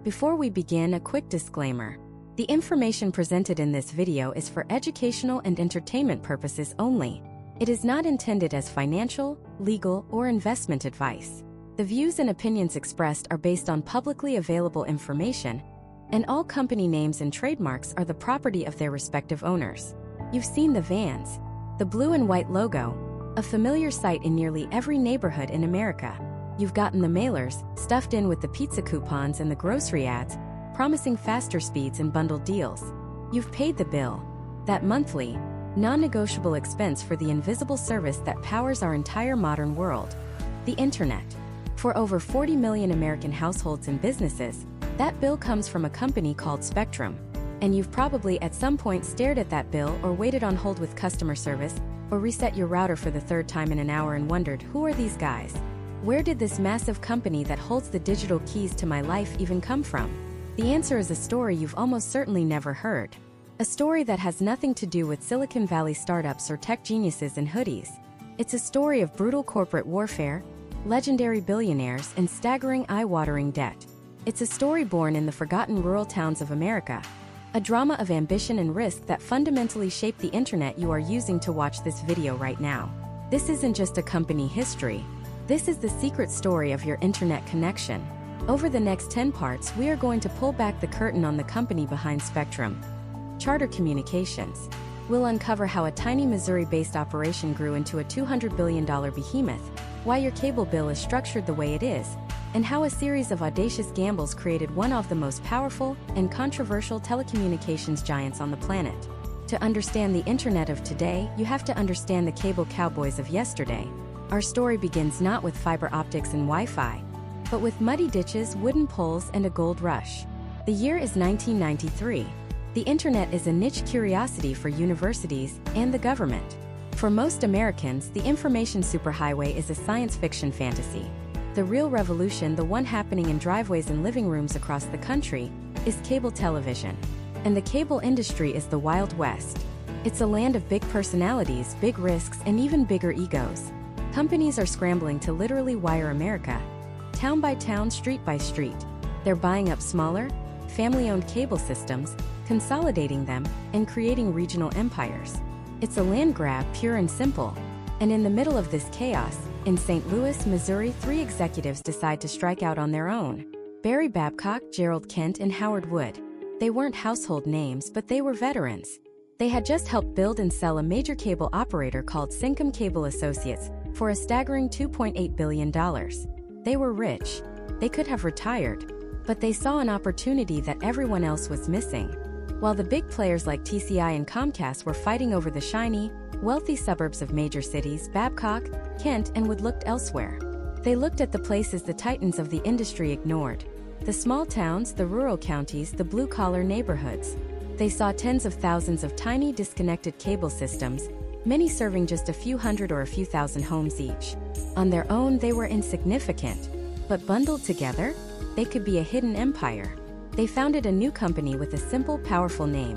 Before we begin, a quick disclaimer. The information presented in this video is for educational and entertainment purposes only. It is not intended as financial, legal, or investment advice. The views and opinions expressed are based on publicly available information, and all company names and trademarks are the property of their respective owners. You've seen the vans, the blue and white logo, a familiar sight in nearly every neighborhood in America. You've gotten the mailers, stuffed in with the pizza coupons and the grocery ads, promising faster speeds and bundled deals. You've paid the bill, that monthly, non-negotiable expense for the invisible service that powers our entire modern world, the internet. For over 40 million American households and businesses, that bill comes from a company called Spectrum. And you've probably at some point stared at that bill or waited on hold with customer service, or reset your router for the third time in an hour and wondered, who are these guys? Where did this massive company that holds the digital keys to my life even come from? The answer is a story you've almost certainly never heard. A story that has nothing to do with Silicon Valley startups or tech geniuses in hoodies. It's a story of brutal corporate warfare, legendary billionaires, and staggering eye-watering debt. It's a story born in the forgotten rural towns of America. A drama of ambition and risk that fundamentally shaped the internet you are using to watch this video right now. This isn't just a company history. This is the secret story of your internet connection. Over the next 10 parts, we are going to pull back the curtain on the company behind Spectrum, Charter Communications. We'll uncover how a tiny Missouri-based operation grew into a $200 billion behemoth, why your cable bill is structured the way it is, and how a series of audacious gambles created one of the most powerful and controversial telecommunications giants on the planet. To understand the internet of today, you have to understand the cable cowboys of yesterday. Our story begins not with fiber optics and Wi-Fi, but with muddy ditches, wooden poles, and a gold rush. The year is 1993. The internet is a niche curiosity for universities and the government. For most Americans, the information superhighway is a science fiction fantasy. The real revolution, the one happening in driveways and living rooms across the country, is cable television. And the cable industry is the Wild West. It's a land of big personalities, big risks, and even bigger egos. Companies are scrambling to literally wire America, town by town, street by street. They're buying up smaller, family-owned cable systems, consolidating them, and creating regional empires. It's a land grab, pure and simple. And in the middle of this chaos, in St. Louis, Missouri, 3 executives decide to strike out on their own. Barry Babcock, Gerald Kent, and Howard Wood. They weren't household names, but they were veterans. They had just helped build and sell a major cable operator called Syncom Cable Associates for a staggering $2.8 billion. They were rich. They could have retired. But they saw an opportunity that everyone else was missing. While the big players like TCI and Comcast were fighting over the shiny, wealthy suburbs of major cities, Babcock, Kent, and Wood looked elsewhere. They looked at the places the titans of the industry ignored. The small towns, the rural counties, the blue-collar neighborhoods. They saw tens of thousands of tiny, disconnected cable systems, many serving just a few hundred or a few thousand homes each. On their own, they were insignificant. But bundled together, they could be a hidden empire. They founded a new company with a simple, powerful name: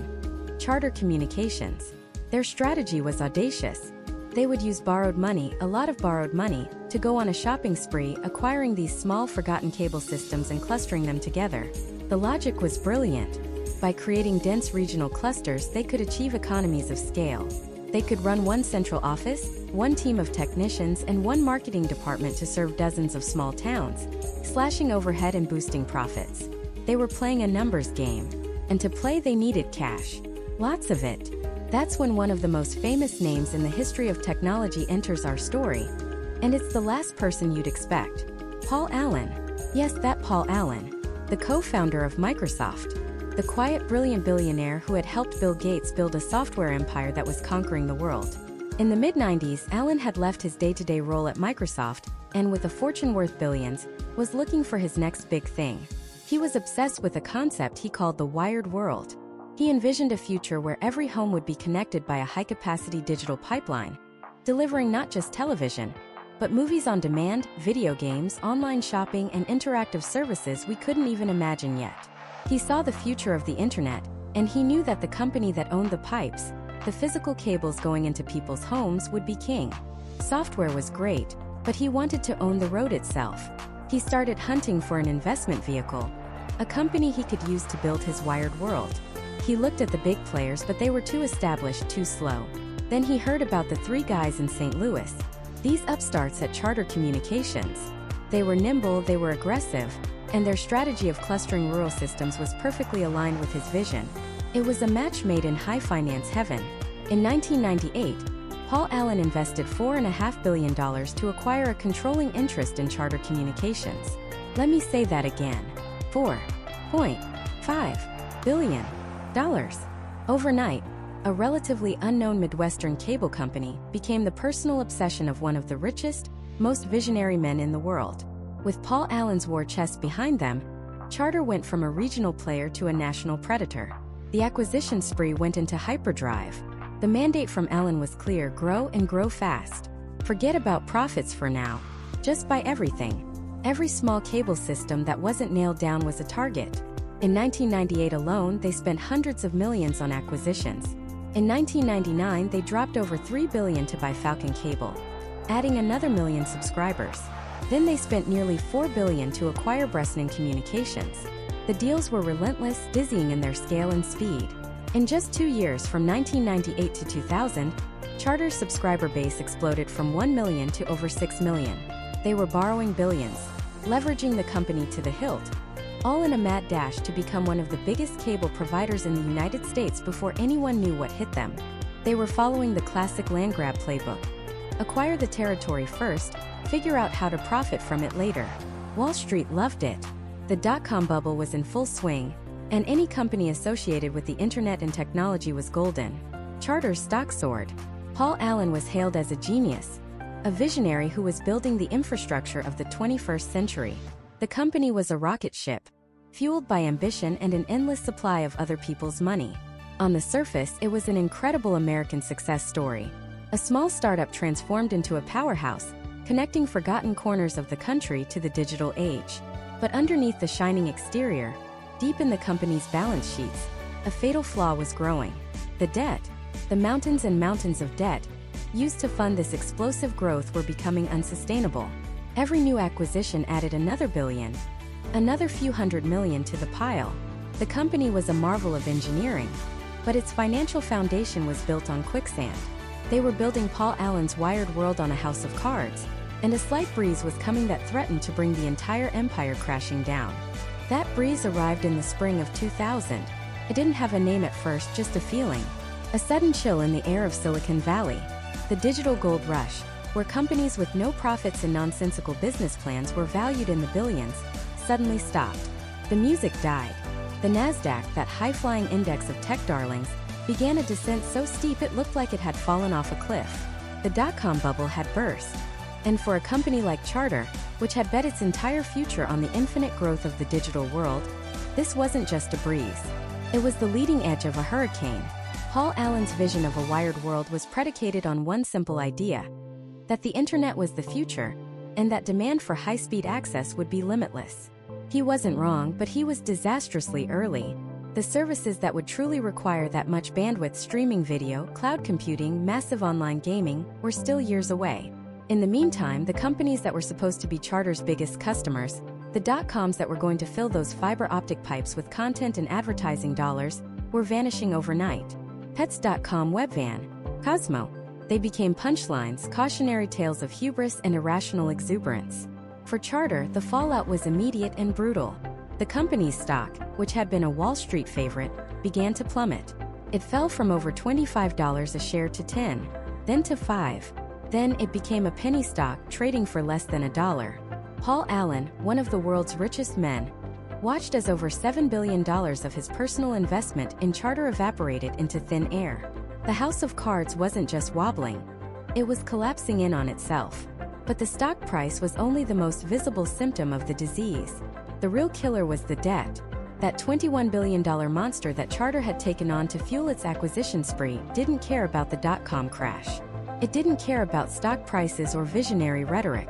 Charter Communications. Their strategy was audacious. They would use borrowed money, a lot of borrowed money, to go on a shopping spree, acquiring these small, forgotten cable systems and clustering them together. The logic was brilliant. By creating dense regional clusters, they could achieve economies of scale. They could run one central office, one team of technicians, and one marketing department to serve dozens of small towns, slashing overhead and boosting profits. They were playing a numbers game. And to play, they needed cash. Lots of it. That's when one of the most famous names in the history of technology enters our story. And it's the last person you'd expect. Paul Allen. Yes, that Paul Allen. The co-founder of Microsoft. The quiet, brilliant billionaire who had helped Bill Gates build a software empire that was conquering the world. In the mid-90s, Allen had left his day-to-day role at Microsoft, and with a fortune worth billions, was looking for his next big thing. He was obsessed with a concept he called the wired world. He envisioned a future where every home would be connected by a high-capacity digital pipeline, delivering not just television, but movies on demand, video games, online shopping, and interactive services we couldn't even imagine yet. He saw the future of the internet, and he knew that the company that owned the pipes, the physical cables going into people's homes, would be king. Software was great, but he wanted to own the road itself. He started hunting for an investment vehicle. a company he could use to build his wired world. He looked at the big players, but they were too established, too slow. Then he heard about the three guys in St. Louis, these upstarts at Charter Communications. They were nimble, they were aggressive, and their strategy of clustering rural systems was perfectly aligned with his vision. It was a match made in high finance heaven. In 1998, Paul Allen invested $4.5 billion to acquire a controlling interest in Charter Communications. Let me say that again. $4.5 billion. Overnight, a relatively unknown Midwestern cable company became the personal obsession of one of the richest, most visionary men in the world. With Paul Allen's war chest behind them, Charter went from a regional player to a national predator. The acquisition spree went into hyperdrive. The mandate from Allen was clear: grow and grow fast. Forget about profits for now. Just buy everything. Every small cable system that wasn't nailed down was a target. In 1998 alone, they spent hundreds of millions on acquisitions. In 1999, they dropped over $3 billion to buy Falcon Cable, adding another million subscribers. Then they spent nearly $4 billion to acquire Bresnan Communications. The deals were relentless, dizzying in their scale and speed. In just 2 years, from 1998 to 2000, Charter's subscriber base exploded from 1 million to over 6 million. They were borrowing billions, leveraging the company to the hilt, all in a mad dash to become one of the biggest cable providers in the United States before anyone knew what hit them. They were following the classic land grab playbook. Acquire the territory first, figure out how to profit from it later. Wall Street loved it. The dot-com bubble was in full swing, and any company associated with the internet and technology was golden. Charter's stock soared. Paul Allen was hailed as a genius, a visionary who was building the infrastructure of the 21st century. The company was a rocket ship, fueled by ambition and an endless supply of other people's money. On the surface, it was an incredible American success story. A small startup transformed into a powerhouse, connecting forgotten corners of the country to the digital age. But underneath the shining exterior, deep in the company's balance sheets, a fatal flaw was growing. The debt. The mountains and mountains of debt used to fund this explosive growth were becoming unsustainable. Every new acquisition added another billion, another few hundred million to the pile. The company was a marvel of engineering, but its financial foundation was built on quicksand. They were building Paul Allen's wired world on a house of cards, and a slight breeze was coming that threatened to bring the entire empire crashing down. That breeze arrived in the spring of 2000. It didn't have a name at first, just a feeling. A sudden chill in the air of Silicon Valley. The digital gold rush, where companies with no profits and nonsensical business plans were valued in the billions, suddenly stopped. The music died. The Nasdaq, that high-flying index of tech darlings, began a descent so steep it looked like it had fallen off a cliff. The dot-com bubble had burst. And for a company like Charter, which had bet its entire future on the infinite growth of the digital world, this wasn't just a breeze. It was the leading edge of a hurricane. Paul Allen's vision of a wired world was predicated on one simple idea: that the internet was the future, and that demand for high-speed access would be limitless. He wasn't wrong, but he was disastrously early. The services that would truly require that much bandwidth, streaming video, cloud computing, massive online gaming, were still years away. In the meantime, the companies that were supposed to be Charter's biggest customers, the dot-coms that were going to fill those fiber optic pipes with content and advertising dollars, were vanishing overnight. Pets.com, Webvan, Cosmo. They became punchlines, cautionary tales of hubris and irrational exuberance. For Charter, the fallout was immediate and brutal. The company's stock, which had been a Wall Street favorite, began to plummet. It fell from over $25 a share to $10, then to $5. Then it became a penny stock, trading for less than $1. Paul Allen, one of the world's richest men, watched as over $7 billion of his personal investment in Charter evaporated into thin air. The house of cards wasn't just wobbling, it was collapsing in on itself. But the stock price was only the most visible symptom of the disease. The real killer was the debt. That $21 billion monster that Charter had taken on to fuel its acquisition spree didn't care about the dot-com crash. It didn't care about stock prices or visionary rhetoric.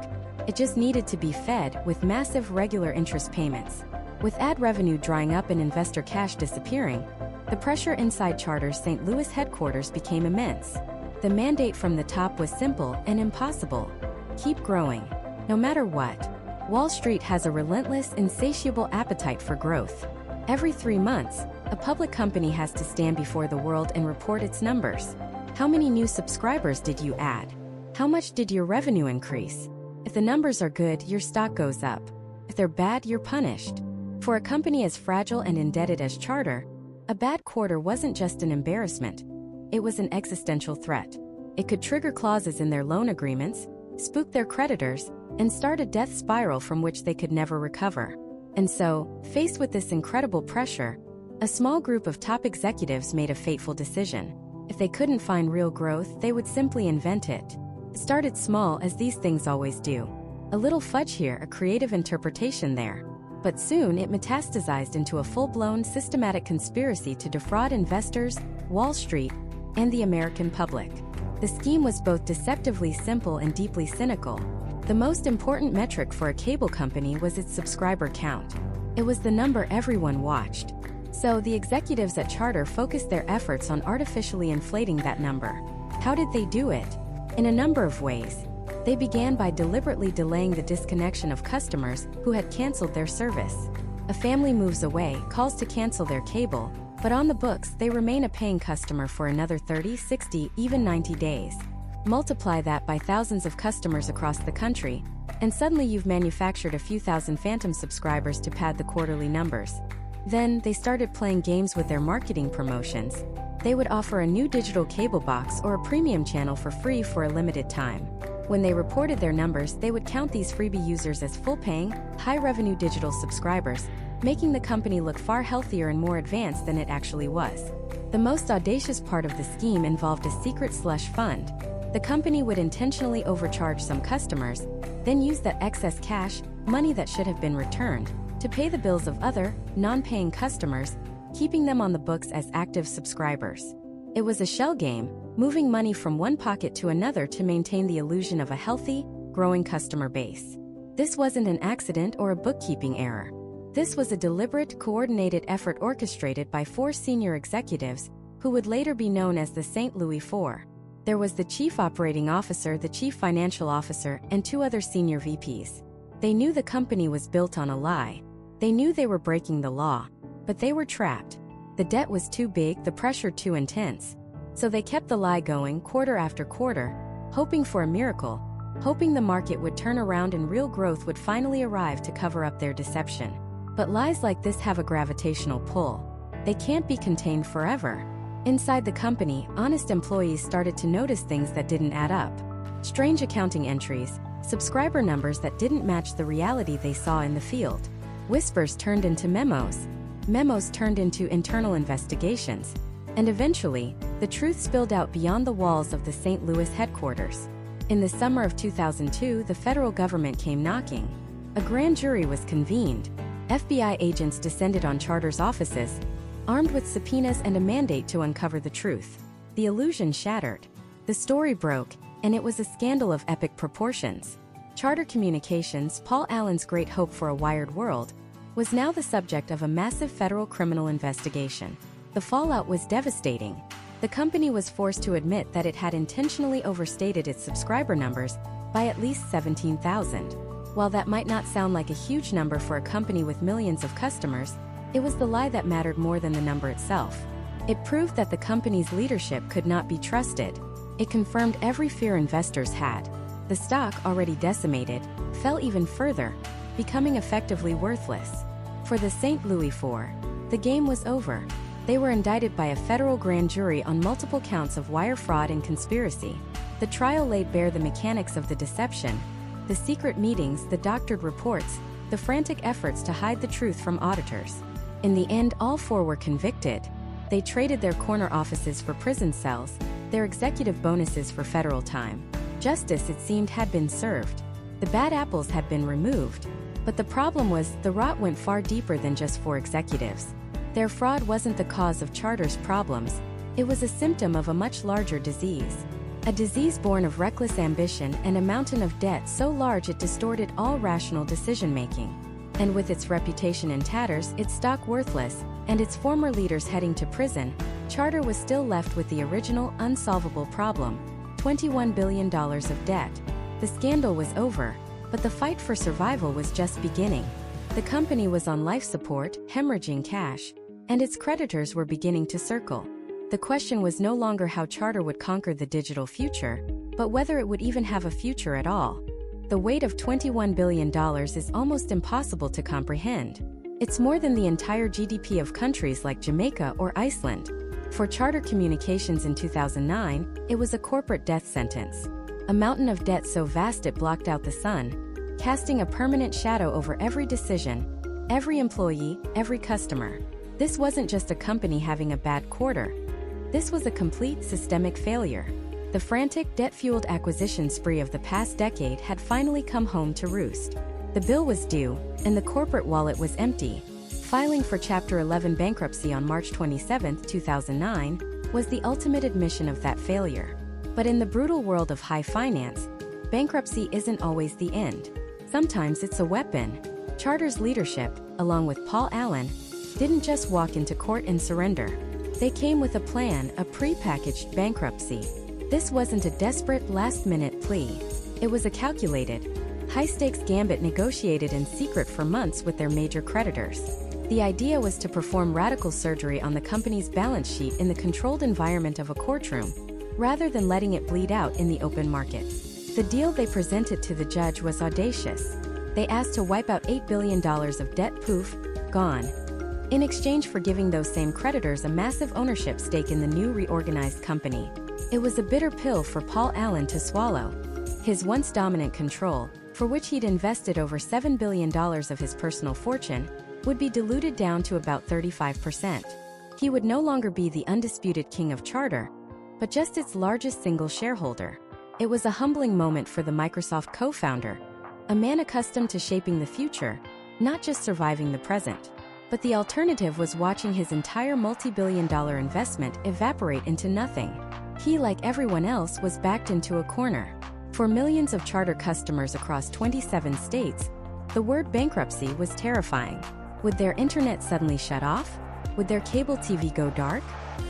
It just needed to be fed with massive regular interest payments. With ad revenue drying up and investor cash disappearing, the pressure inside Charter's St. Louis headquarters became immense. The mandate from the top was simple and impossible: keep growing, no matter what. Wall Street has a relentless, insatiable appetite for growth. Every 3 months, a public company has to stand before the world and report its numbers. How many new subscribers did you add? How much did your revenue increase? If the numbers are good, your stock goes up. If they're bad, you're punished. For a company as fragile and indebted as Charter, a bad quarter wasn't just an embarrassment. It was an existential threat. It could trigger clauses in their loan agreements, spook their creditors, and start a death spiral from which they could never recover. And so, faced with this incredible pressure, a small group of top executives made a fateful decision. If they couldn't find real growth, they would simply invent it. It started small, as these things always do. A little fudge here, a creative interpretation there. But soon it metastasized into a full-blown systematic conspiracy to defraud investors, Wall Street, and the American public. The scheme was both deceptively simple and deeply cynical. The most important metric for a cable company was its subscriber count. It was the number everyone watched. So the executives at Charter focused their efforts on artificially inflating that number. How did they do it? In a number of ways. They began by deliberately delaying the disconnection of customers who had canceled their service. A family moves away, calls to cancel their cable, but on the books they remain a paying customer for another 30, 60, even 90 days. Multiply that by thousands of customers across the country, and suddenly you've manufactured a few thousand phantom subscribers to pad the quarterly numbers. Then, they started playing games with their marketing promotions. They would offer a new digital cable box or a premium channel for free for a limited time. When they reported their numbers, they would count these freebie users as full-paying, high-revenue digital subscribers, making the company look far healthier and more advanced than it actually was. The most audacious part of the scheme involved a secret slush fund. The company would intentionally overcharge some customers, then use that excess cash, money that should have been returned, to pay the bills of other, non-paying customers, keeping them on the books as active subscribers. It was a shell game, moving money from one pocket to another to maintain the illusion of a healthy, growing customer base. This wasn't an accident or a bookkeeping error. This was a deliberate, coordinated effort orchestrated by 4 senior executives, who would later be known as the St. Louis Four. There was the Chief Operating Officer, the Chief Financial Officer, and 2 other senior VPs. They knew the company was built on a lie. They knew they were breaking the law. But they were trapped. The debt was too big, the pressure too intense. So they kept the lie going quarter after quarter, hoping for a miracle, hoping the market would turn around and real growth would finally arrive to cover up their deception. But lies like this have a gravitational pull. They can't be contained forever. Inside the company, honest employees started to notice things that didn't add up. Strange accounting entries, subscriber numbers that didn't match the reality they saw in the field. Whispers turned into memos. Memos turned into internal investigations. And eventually, the truth spilled out beyond the walls of the St. Louis headquarters. In the summer of 2002, the federal government came knocking. A grand jury was convened. FBI agents descended on Charter's offices, armed with subpoenas and a mandate to uncover the truth. The illusion shattered. The story broke, and it was a scandal of epic proportions. Charter Communications, Paul Allen's great hope for a wired world, was now the subject of a massive federal criminal investigation. The fallout was devastating. The company was forced to admit that it had intentionally overstated its subscriber numbers by at least 17,000. While that might not sound like a huge number for a company with millions of customers, it was the lie that mattered more than the number itself. It proved that the company's leadership could not be trusted. It confirmed every fear investors had. The stock, already decimated, fell even further, becoming effectively worthless. For the St. Louis Four, the game was over. They were indicted by a federal grand jury on multiple counts of wire fraud and conspiracy. The trial laid bare the mechanics of the deception, the secret meetings, the doctored reports, the frantic efforts to hide the truth from auditors. In the end, all 4 were convicted. They traded their corner offices for prison cells, their executive bonuses for federal time. Justice, it seemed, had been served. The bad apples had been removed. But the problem was, the rot went far deeper than just 4 executives. Their fraud wasn't the cause of Charter's problems. It was a symptom of a much larger disease. A disease born of reckless ambition and a mountain of debt so large it distorted all rational decision-making. And with its reputation in tatters, its stock worthless, and its former leaders heading to prison, Charter was still left with the original, unsolvable problem: $21 billion of debt. The scandal was over, But the fight for survival was just beginning. The company was on life support, hemorrhaging cash, and its creditors were beginning to circle. The question was no longer how Charter would conquer the digital future, but whether it would even have a future at all. The weight of $21 billion is almost impossible to comprehend. It's more than the entire GDP of countries like Jamaica or Iceland. For Charter Communications in 2009, it was a corporate death sentence. A mountain of debt so vast it blocked out the sun, casting a permanent shadow over every decision, every employee, every customer. This wasn't just a company having a bad quarter. This was a complete systemic failure. The frantic, debt-fueled acquisition spree of the past decade had finally come home to roost. The bill was due, and the corporate wallet was empty. Filing for Chapter 11 bankruptcy on March 27, 2009, was the ultimate admission of that failure. But in the brutal world of high finance, bankruptcy isn't always the end. Sometimes it's a weapon. Charter's leadership, along with Paul Allen, didn't just walk into court and surrender. They came with a plan, a pre-packaged bankruptcy. This wasn't a desperate, last-minute plea. It was a calculated, high-stakes gambit negotiated in secret for months with their major creditors. The idea was to perform radical surgery on the company's balance sheet in the controlled environment of a courtroom, rather than letting it bleed out in the open market. The deal they presented to the judge was audacious. They asked to wipe out $8 billion of debt, poof, gone, in exchange for giving those same creditors a massive ownership stake in the new reorganized company. It was a bitter pill for Paul Allen to swallow. His once dominant control, for which he'd invested over $7 billion of his personal fortune, would be diluted down to about 35%. He would no longer be the undisputed king of Charter, but just its largest single shareholder. It was a humbling moment for the Microsoft co-founder, a man accustomed to shaping the future, not just surviving the present. But the alternative was watching his entire multi-billion-dollar investment evaporate into nothing. He, like everyone else, was backed into a corner. For millions of Charter customers across 27 states, the word bankruptcy was terrifying. Would their internet suddenly shut off? Would their cable TV go dark?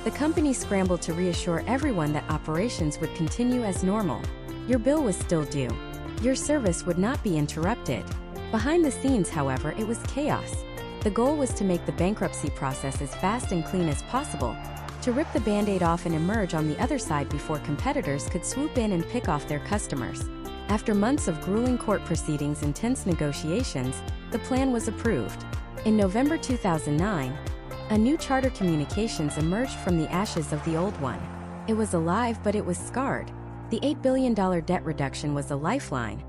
The company scrambled to reassure everyone that operations would continue as normal. Your bill was still due. Your service would not be interrupted. Behind the scenes, however, it was chaos. The goal was to make the bankruptcy process as fast and clean as possible, to rip the Band-Aid off and emerge on the other side before competitors could swoop in and pick off their customers. After months of grueling court proceedings and tense negotiations, the plan was approved. In November 2009, a new Charter Communications emerged from the ashes of the old one. It was alive, but it was scarred. The $8 billion debt reduction was a lifeline,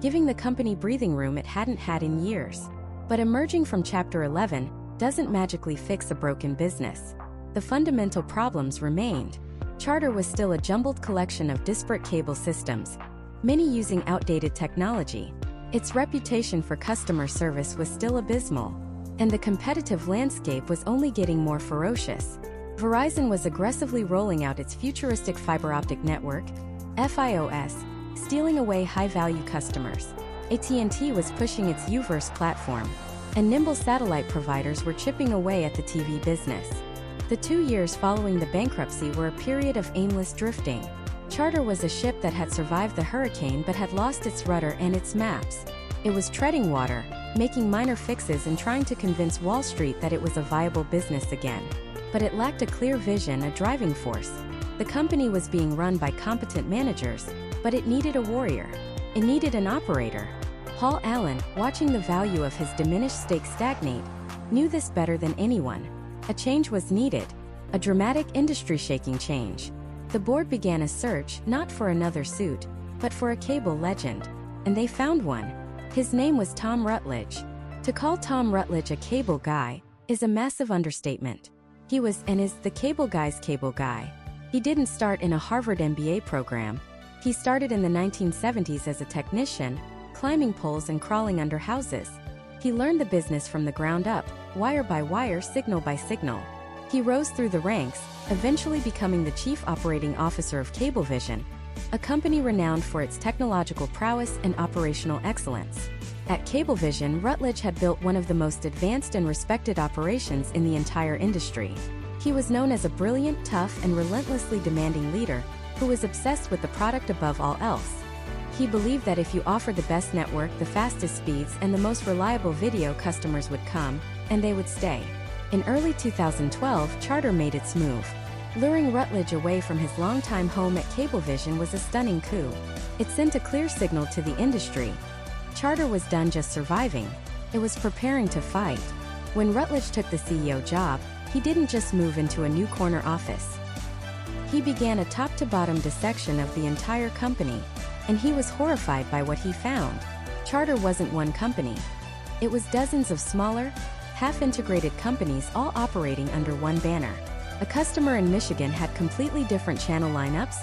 giving the company breathing room it hadn't had in years. But emerging from Chapter 11 doesn't magically fix a broken business. The fundamental problems remained. Charter was still a jumbled collection of disparate cable systems, many using outdated technology. Its reputation for customer service was still abysmal, and the competitive landscape was only getting more ferocious. Verizon was aggressively rolling out its futuristic fiber optic network, FiOS, stealing away high-value customers. AT&T was pushing its Uverse platform, and nimble satellite providers were chipping away at the TV business. The 2 years following the bankruptcy were a period of aimless drifting. Charter was a ship that had survived the hurricane but had lost its rudder and its maps. It was treading water, making minor fixes and trying to convince Wall Street that it was a viable business again. But it lacked a clear vision, a driving force. The company was being run by competent managers, but it needed a warrior. It needed an operator. Paul Allen, watching the value of his diminished stake stagnate, knew this better than anyone. A change was needed, a dramatic industry-shaking change. The board began a search, not for another suit, but for a cable legend. And they found one. His name was Tom Rutledge. To call Tom Rutledge a cable guy is a massive understatement. He was and is the cable guy's cable guy. He didn't start in a Harvard MBA program. He started in the 1970s as a technician, climbing poles and crawling under houses. He learned the business from the ground up, wire by wire, signal by signal. He rose through the ranks, eventually becoming the chief operating officer of Cablevision, a company renowned for its technological prowess and operational excellence. At Cablevision, Rutledge had built one of the most advanced and respected operations in the entire industry. He was known as a brilliant, tough, and relentlessly demanding leader who was obsessed with the product above all else. He believed that if you offered the best network, the fastest speeds, and the most reliable video, customers would come, and they would stay. In early 2012, Charter made its move. Luring Rutledge away from his longtime home at Cablevision was a stunning coup. It sent a clear signal to the industry. Charter was done just surviving. It was preparing to fight. When Rutledge took the CEO job, he didn't just move into a new corner office. He began a top-to-bottom dissection of the entire company, and he was horrified by what he found. Charter wasn't one company. It was dozens of smaller, half-integrated companies all operating under one banner. A customer in Michigan had completely different channel lineups,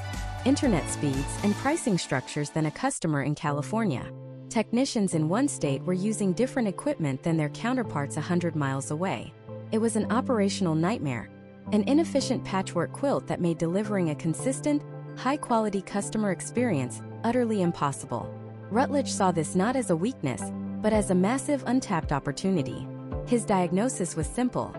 internet speeds, and pricing structures than a customer in California. Technicians in one state were using different equipment than their counterparts 100 miles away. It was an operational nightmare, an inefficient patchwork quilt that made delivering a consistent, high-quality customer experience utterly impossible. Rutledge saw this not as a weakness, but as a massive untapped opportunity. His diagnosis was simple.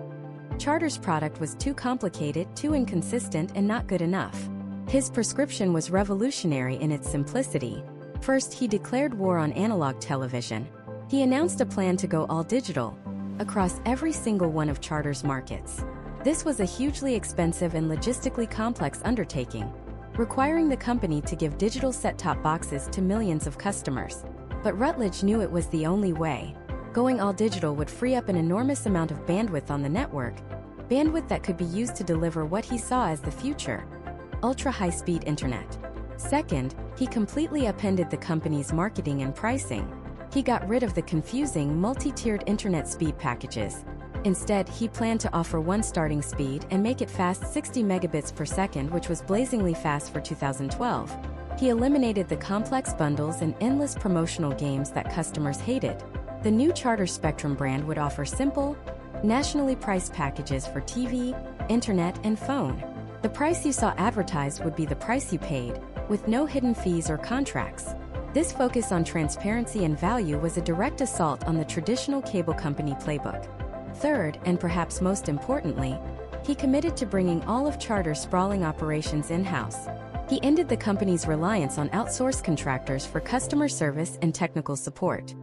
Charter's product was too complicated, too inconsistent, and not good enough. His prescription was revolutionary in its simplicity. First, he declared war on analog television. He announced a plan to go all digital, across every single one of Charter's markets. This was a hugely expensive and logistically complex undertaking, requiring the company to give digital set-top boxes to millions of customers. But Rutledge knew it was the only way. Going all digital would free up an enormous amount of bandwidth on the network, bandwidth that could be used to deliver what he saw as the future: ultra-high-speed internet. Second, he completely upended the company's marketing and pricing. He got rid of the confusing, multi-tiered internet speed packages. Instead, he planned to offer one starting speed and make it fast, 60 megabits per second, which was blazingly fast for 2012. He eliminated the complex bundles and endless promotional games that customers hated. The new Charter Spectrum brand would offer simple, nationally priced packages for TV, internet, and phone. The price you saw advertised would be the price you paid, with no hidden fees or contracts. This focus on transparency and value was a direct assault on the traditional cable company playbook. Third, and perhaps most importantly, he committed to bringing all of Charter's sprawling operations in-house. He ended the company's reliance on outsourced contractors for customer service and technical support.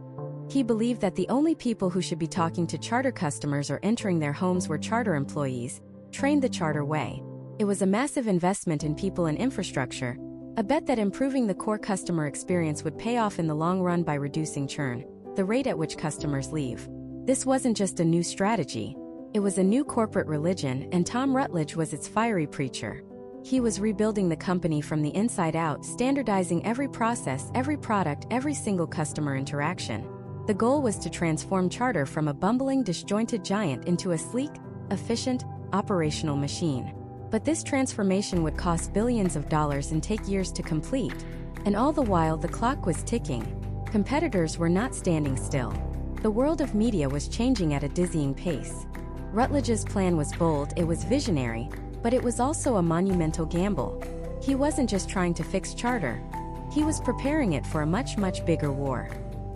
He believed that the only people who should be talking to Charter customers or entering their homes were Charter employees, trained the Charter way. It was a massive investment in people and infrastructure, a bet that improving the core customer experience would pay off in the long run by reducing churn, the rate at which customers leave. This wasn't just a new strategy. It was a new corporate religion, and Tom Rutledge was its fiery preacher. He was rebuilding the company from the inside out, standardizing every process, every product, every single customer interaction. The goal was to transform Charter from a bumbling, disjointed giant into a sleek, efficient, operational machine. But this transformation would cost billions of dollars and take years to complete. And all the while, the clock was ticking. Competitors were not standing still. The world of media was changing at a dizzying pace. Rutledge's plan was bold, it was visionary, but it was also a monumental gamble. He wasn't just trying to fix Charter. He was preparing it for a much, much bigger war.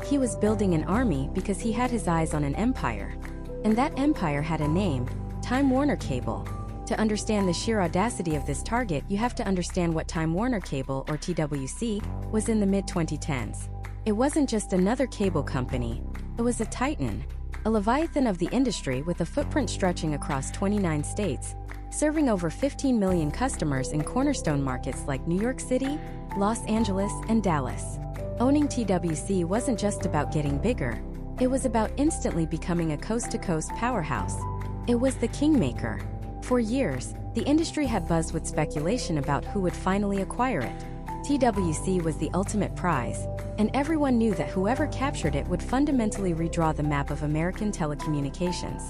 He was building an army because he had his eyes on an empire. And that empire had a name: Time Warner Cable. To understand the sheer audacity of this target, you have to understand what Time Warner Cable, or TWC, was in the mid-2010s. It wasn't just another cable company. It was a titan, a leviathan of the industry with a footprint stretching across 29 states, serving over 15 million customers in cornerstone markets like New York City, Los Angeles, and Dallas. Owning TWC wasn't just about getting bigger. It was about instantly becoming a coast-to-coast powerhouse. It was the kingmaker. For years, the industry had buzzed with speculation about who would finally acquire it. TWC was the ultimate prize, and everyone knew that whoever captured it would fundamentally redraw the map of American telecommunications.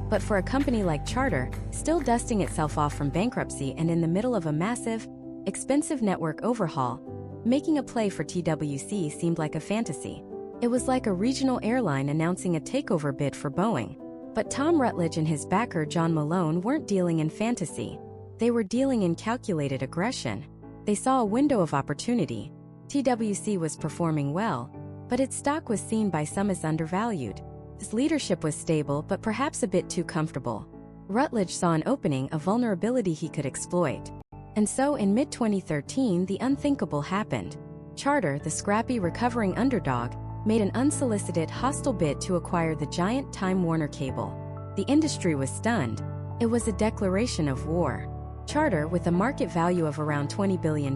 But for a company like Charter, still dusting itself off from bankruptcy and in the middle of a massive, expensive network overhaul, making a play for TWC seemed like a fantasy. It was like a regional airline announcing a takeover bid for Boeing. But Tom Rutledge and his backer John Malone weren't dealing in fantasy. They were dealing in calculated aggression. They saw a window of opportunity. TWC was performing well, but its stock was seen by some as undervalued. Its leadership was stable but perhaps a bit too comfortable. Rutledge saw an opening, a vulnerability he could exploit. And so in mid-2013, the unthinkable happened. Charter, the scrappy, recovering underdog, made an unsolicited, hostile bid to acquire the giant Time Warner Cable. The industry was stunned. It was a declaration of war. Charter, with a market value of around $20 billion,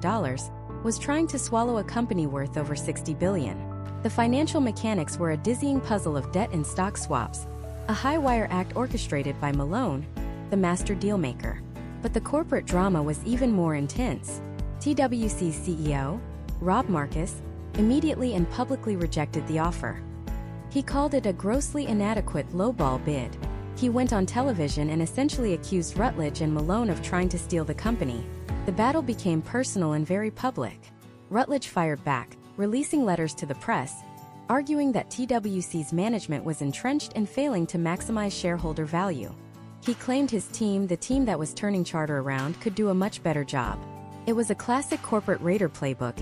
was trying to swallow a company worth over $60 billion. The financial mechanics were a dizzying puzzle of debt and stock swaps, a high-wire act orchestrated by Malone, the master dealmaker. But the corporate drama was even more intense. TWC's CEO, Rob Marcus, immediately and publicly rejected the offer. He called it a grossly inadequate lowball bid. He went on television and essentially accused Rutledge and Malone of trying to steal the company. The battle became personal and very public. Rutledge fired back, releasing letters to the press, arguing that TWC's management was entrenched and failing to maximize shareholder value. He claimed his team, the team that was turning Charter around, could do a much better job. It was a classic corporate raider playbook,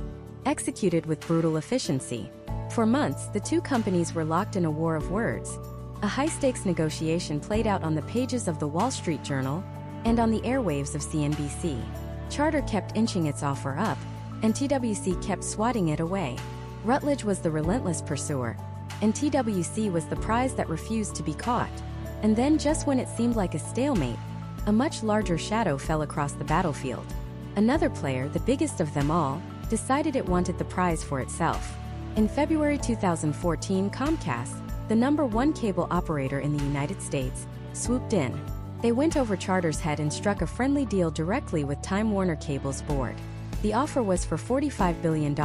executed with brutal efficiency. For months, the two companies were locked in a war of words. A high-stakes negotiation played out on the pages of the Wall Street Journal and on the airwaves of CNBC. Charter kept inching its offer up, and TWC kept swatting it away. Rutledge was the relentless pursuer, and TWC was the prize that refused to be caught. And then, just when it seemed like a stalemate, a much larger shadow fell across the battlefield. Another player, the biggest of them all, decided it wanted the prize for itself. In February 2014, Comcast, the #1 cable operator in the United States, swooped in. They went over Charter's head and struck a friendly deal directly with Time Warner Cable's board. The offer was for $45 billion,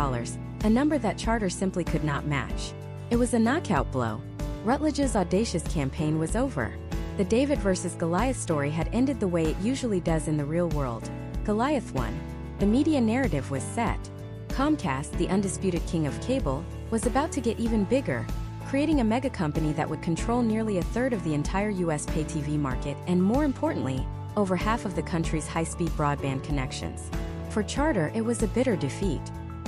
a number that Charter simply could not match. It was a knockout blow. Rutledge's audacious campaign was over. The David versus Goliath story had ended the way it usually does in the real world. Goliath won. The media narrative was set. Comcast, the undisputed king of cable, was about to get even bigger, creating a mega company that would control nearly a third of the entire U.S. pay TV market and, more importantly, over half of the country's high-speed broadband connections. For Charter, it was a bitter defeat.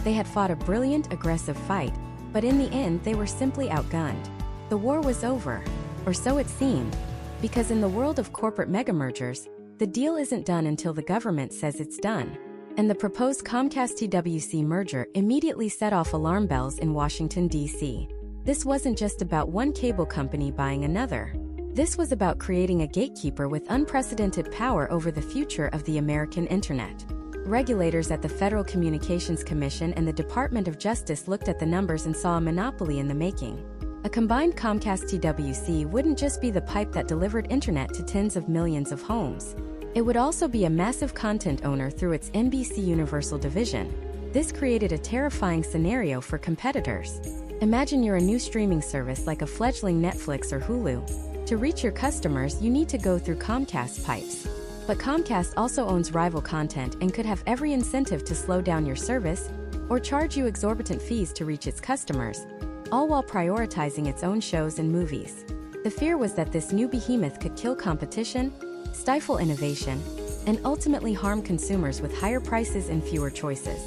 They had fought a brilliant, aggressive fight, but in the end, they were simply outgunned. The war was over, or so it seemed, because in the world of corporate mega-mergers, the deal isn't done until the government says it's done. And the proposed Comcast-TWC merger immediately set off alarm bells in Washington, D.C. This wasn't just about one cable company buying another. This was about creating a gatekeeper with unprecedented power over the future of the American Internet. Regulators at the Federal Communications Commission and the Department of Justice looked at the numbers and saw a monopoly in the making. A combined Comcast-TWC wouldn't just be the pipe that delivered internet to tens of millions of homes. It would also be a massive content owner through its NBC Universal division. This created a terrifying scenario for competitors. Imagine you're a new streaming service like a fledgling Netflix or Hulu. To reach your customers, you need to go through Comcast pipes. But Comcast also owns rival content and could have every incentive to slow down your service or charge you exorbitant fees to reach its customers, all while prioritizing its own shows and movies. The fear was that this new behemoth could kill competition, stifle innovation, and ultimately harm consumers with higher prices and fewer choices.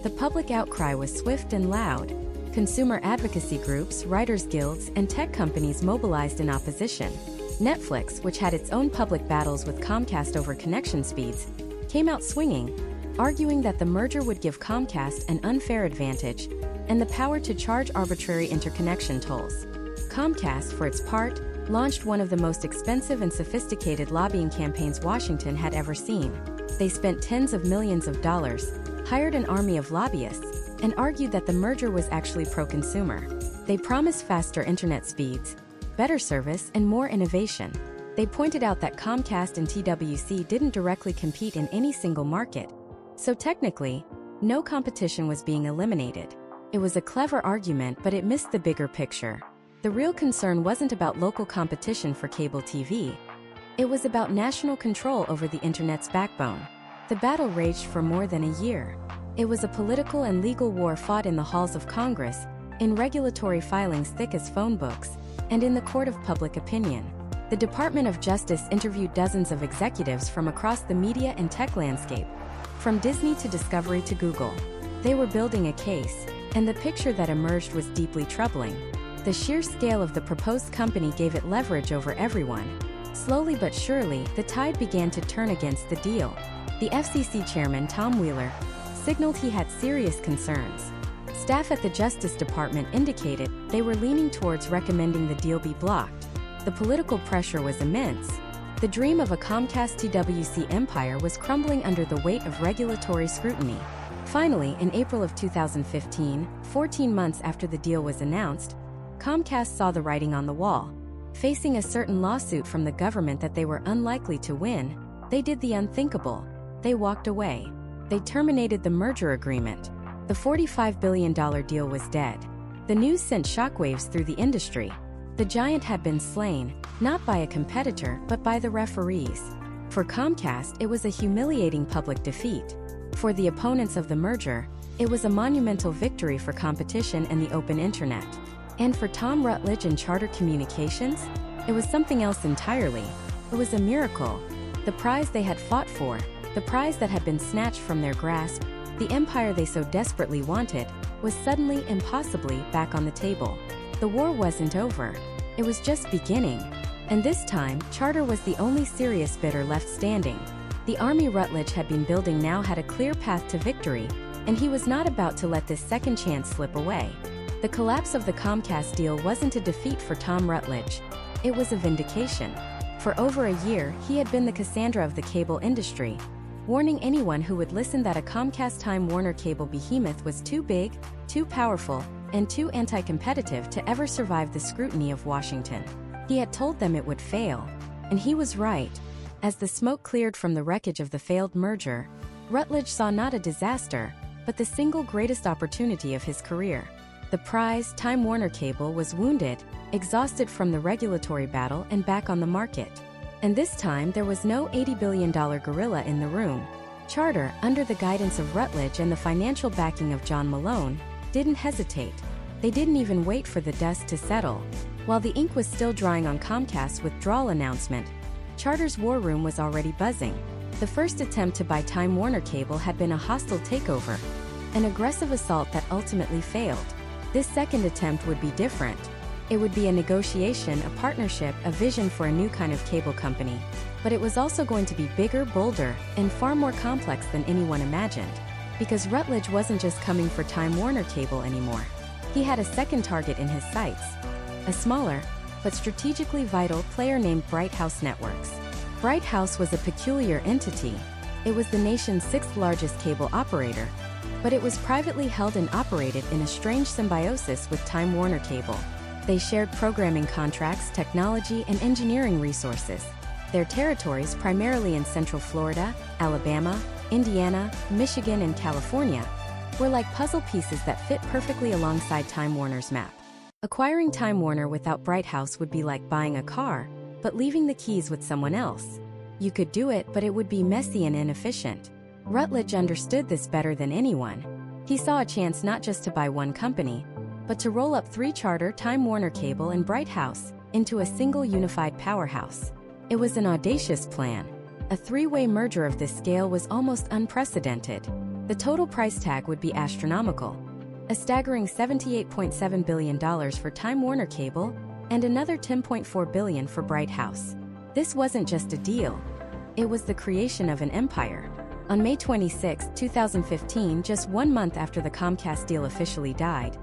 The public outcry was swift and loud. Consumer advocacy groups, writers' guilds, and tech companies mobilized in opposition. Netflix, which had its own public battles with Comcast over connection speeds, came out swinging, arguing that the merger would give Comcast an unfair advantage and the power to charge arbitrary interconnection tolls. Comcast, for its part, launched one of the most expensive and sophisticated lobbying campaigns Washington had ever seen. They spent tens of millions of dollars, hired an army of lobbyists, and argued that the merger was actually pro-consumer. They promised faster internet speeds, better service, and more innovation. They pointed out that Comcast and TWC didn't directly compete in any single market, so technically, no competition was being eliminated. It was a clever argument, but it missed the bigger picture. The real concern wasn't about local competition for cable TV. It was about national control over the internet's backbone. The battle raged for more than a year. It was a political and legal war fought in the halls of Congress, in regulatory filings thick as phone books, and in the court of public opinion. The Department of Justice interviewed dozens of executives from across the media and tech landscape, from Disney to Discovery to Google. They were building a case, and the picture that emerged was deeply troubling. The sheer scale of the proposed company gave it leverage over everyone. Slowly but surely, the tide began to turn against the deal. The FCC chairman, Tom Wheeler, signaled he had serious concerns. Staff at the Justice Department indicated they were leaning towards recommending the deal be blocked. The political pressure was immense. The dream of a Comcast-TWC empire was crumbling under the weight of regulatory scrutiny. Finally, in April of 2015, 14 months after the deal was announced, Comcast saw the writing on the wall. Facing a certain lawsuit from the government that they were unlikely to win, they did the unthinkable. They walked away. They terminated the merger agreement. The $45 billion deal was dead. The news sent shockwaves through the industry. The giant had been slain, not by a competitor, but by the referees. For Comcast, it was a humiliating public defeat. For the opponents of the merger, it was a monumental victory for competition and the open internet. And for Tom Rutledge and Charter Communications, it was something else entirely. It was a miracle. The prize they had fought for, the prize that had been snatched from their grasp, the empire they so desperately wanted, was suddenly, impossibly, back on the table. The war wasn't over. It was just beginning. And this time, Charter was the only serious bidder left standing. The army Rutledge had been building now had a clear path to victory, and he was not about to let this second chance slip away. The collapse of the Comcast deal wasn't a defeat for Tom Rutledge. It was a vindication. For over a year, he had been the Cassandra of the cable industry, warning anyone who would listen that a Comcast-Time Warner cable behemoth was too big, too powerful, and too anti-competitive to ever survive the scrutiny of Washington. He had told them it would fail. And he was right. As the smoke cleared from the wreckage of the failed merger, Rutledge saw not a disaster, but the single greatest opportunity of his career. The prize, Time Warner Cable, was wounded, exhausted from the regulatory battle and back on the market. And this time there was no $80 billion gorilla in the room. Charter, under the guidance of Rutledge and the financial backing of John Malone, didn't hesitate. They didn't even wait for the dust to settle. While the ink was still drying on Comcast's withdrawal announcement, Charter's war room was already buzzing. The first attempt to buy Time Warner Cable had been a hostile takeover, an aggressive assault that ultimately failed. This second attempt would be different. It would be a negotiation, a partnership, a vision for a new kind of cable company. But it was also going to be bigger, bolder, and far more complex than anyone imagined. Because Rutledge wasn't just coming for Time Warner Cable anymore. He had a second target in his sights. A smaller, but strategically vital player named Bright House Networks. Bright House was a peculiar entity. It was the nation's sixth largest cable operator. But it was privately held and operated in a strange symbiosis with Time Warner Cable. They shared programming contracts, technology, and engineering resources. Their territories, primarily in Central Florida, Alabama, Indiana, Michigan, and California, were like puzzle pieces that fit perfectly alongside Time Warner's map. Acquiring Time Warner without Bright House would be like buying a car, but leaving the keys with someone else. You could do it, but it would be messy and inefficient. Rutledge understood this better than anyone. He saw a chance not just to buy one company, but to roll up three Charter, Time Warner Cable, and Bright House into a single unified powerhouse. It was an audacious plan. A three-way merger of this scale was almost unprecedented. The total price tag would be astronomical. A staggering $78.7 billion for Time Warner Cable and another $10.4 billion for Bright House. This wasn't just a deal. It was the creation of an empire. On May 26, 2015, just 1 month after the Comcast deal officially died,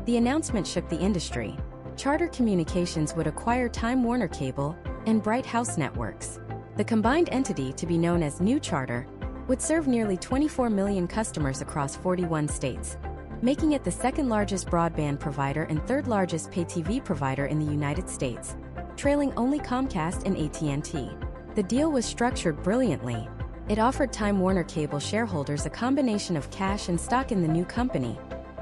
the announcement shook the industry. Charter Communications would acquire Time Warner Cable and Bright House Networks. The combined entity, to be known as New Charter, would serve nearly 24 million customers across 41 states, making it the second-largest broadband provider and third-largest pay-TV provider in the United States, trailing only Comcast and AT&T. The deal was structured brilliantly. It offered Time Warner Cable shareholders a combination of cash and stock in the new company,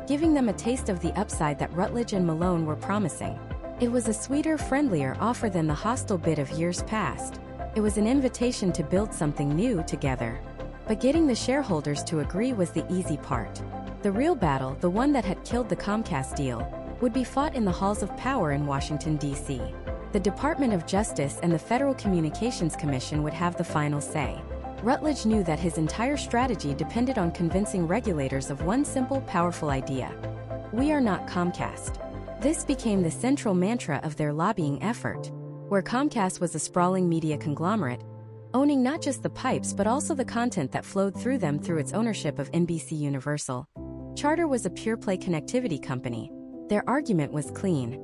giving them a taste of the upside that Rutledge and Malone were promising. It was a sweeter, friendlier offer than the hostile bid of years past. It was an invitation to build something new together. But getting the shareholders to agree was the easy part. The real battle, the one that had killed the Comcast deal, would be fought in the halls of power in Washington, D.C. The Department of Justice and the Federal Communications Commission would have the final say. Rutledge knew that his entire strategy depended on convincing regulators of one simple, powerful idea. We are not Comcast. This became the central mantra of their lobbying effort. Where Comcast was a sprawling media conglomerate, owning not just the pipes but also the content that flowed through them through its ownership of NBC Universal, Charter was a pure-play connectivity company. Their argument was clean.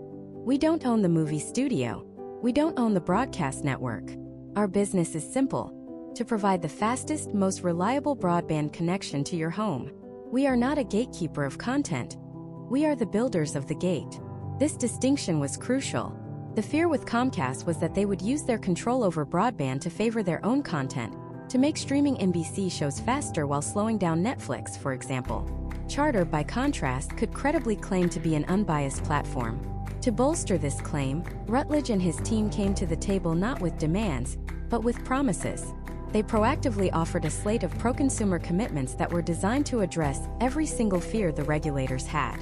We don't own the movie studio. We don't own the broadcast network. Our business is simple: to provide the fastest, most reliable broadband connection to your home. We are not a gatekeeper of content. We are the builders of the gate. This distinction was crucial. The fear with Comcast was that they would use their control over broadband to favor their own content, to make streaming NBC shows faster while slowing down Netflix, for example. Charter, by contrast, could credibly claim to be an unbiased platform. To bolster this claim, Rutledge and his team came to the table not with demands, but with promises. They proactively offered a slate of pro-consumer commitments that were designed to address every single fear the regulators had.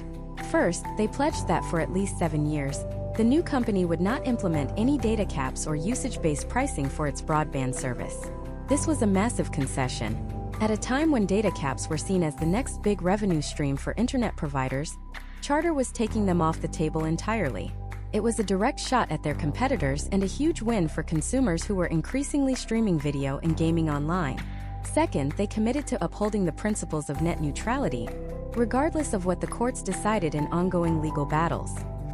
First, they pledged that for at least 7 years, the new company would not implement any data caps or usage-based pricing for its broadband service. This was a massive concession. At a time when data caps were seen as the next big revenue stream for internet providers, Charter was taking them off the table entirely. It was a direct shot at their competitors and a huge win for consumers who were increasingly streaming video and gaming online. Second, they committed to upholding the principles of net neutrality, regardless of what the courts decided in ongoing legal battles.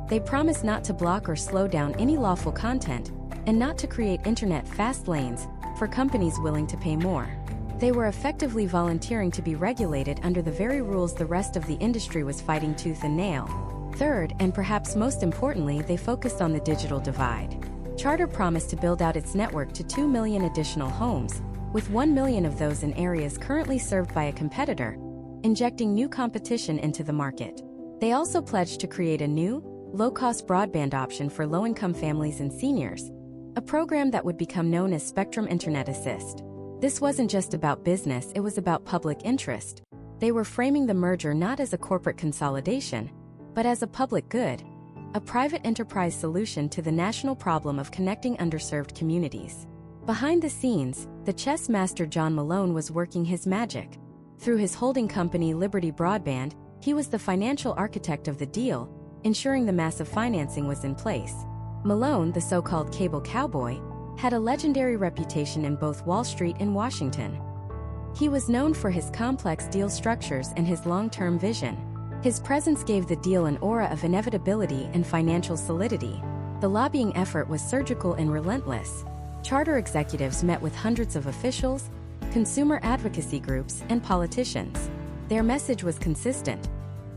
They promised not to block or slow down any lawful content, and not to create internet fast lanes for companies willing to pay more. They were effectively volunteering to be regulated under the very rules the rest of the industry was fighting tooth and nail. Third, and perhaps most importantly, they focused on the digital divide. Charter promised to build out its network to 2 million additional homes, with 1 million of those in areas currently served by a competitor, injecting new competition into the market. They also pledged to create a new, low-cost broadband option for low-income families and seniors, a program that would become known as Spectrum Internet Assist. This wasn't just about business, it was about public interest. They were framing the merger not as a corporate consolidation, but as a public good, a private enterprise solution to the national problem of connecting underserved communities. Behind the scenes, the chess master John Malone was working his magic. Through his holding company Liberty Broadband, he was the financial architect of the deal, ensuring the massive financing was in place. Malone, the so-called cable cowboy, had a legendary reputation in both Wall Street and Washington. He was known for his complex deal structures and his long-term vision. His presence gave the deal an aura of inevitability and financial solidity. The lobbying effort was surgical and relentless. Charter executives met with hundreds of officials, consumer advocacy groups, and politicians. Their message was consistent: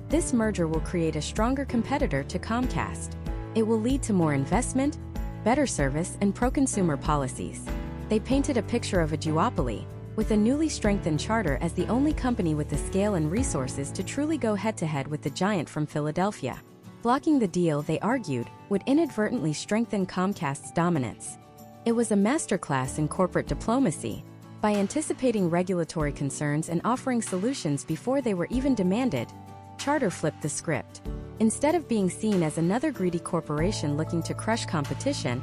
this merger will create a stronger competitor to Comcast. It will lead to more investment, better service, and pro-consumer policies. They painted a picture of a duopoly, with a newly strengthened Charter as the only company with the scale and resources to truly go head-to-head with the giant from Philadelphia. Blocking the deal, they argued, would inadvertently strengthen Comcast's dominance. It was a masterclass in corporate diplomacy. By anticipating regulatory concerns and offering solutions before they were even demanded, Charter flipped the script. Instead of being seen as another greedy corporation looking to crush competition,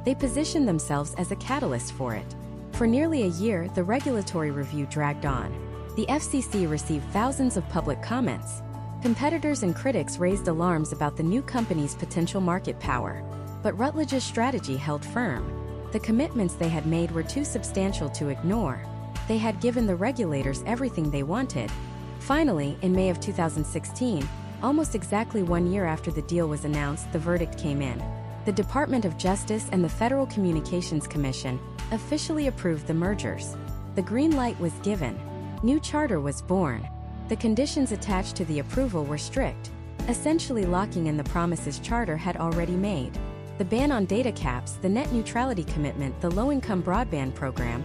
they positioned themselves as a catalyst for it. For nearly a year, the regulatory review dragged on. The FCC received thousands of public comments. Competitors and critics raised alarms about the new company's potential market power. But Rutledge's strategy held firm. The commitments they had made were too substantial to ignore. They had given the regulators everything they wanted. Finally, in May of 2016, almost exactly 1 year after the deal was announced, the verdict came in. The Department of Justice and the Federal Communications Commission officially approved the mergers. The green light was given. New Charter was born. The conditions attached to the approval were strict, essentially locking in the promises Charter had already made. The ban on data caps, the net neutrality commitment, the low-income broadband program,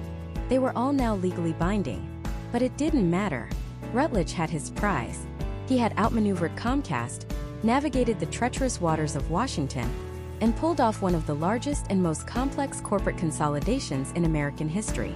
they were all now legally binding. But it didn't matter. Rutledge had his prize. He had outmaneuvered Comcast, navigated the treacherous waters of Washington, and pulled off one of the largest and most complex corporate consolidations in American history.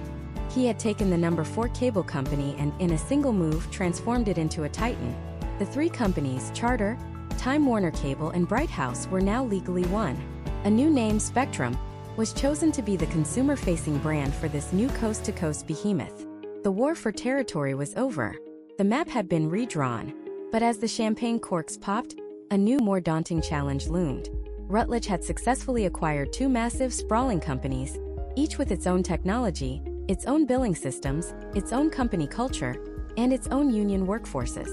He had taken the number 4 cable company and, in a single move, transformed it into a titan. The 3 companies, Charter, Time Warner Cable, and Bright House, were now legally one. A new name, Spectrum, was chosen to be the consumer-facing brand for this new coast-to-coast behemoth. The war for territory was over. The map had been redrawn. But as the champagne corks popped, a new, more daunting challenge loomed. Rutledge had successfully acquired 2 massive, sprawling companies, each with its own technology, its own billing systems, its own company culture, and its own union workforces.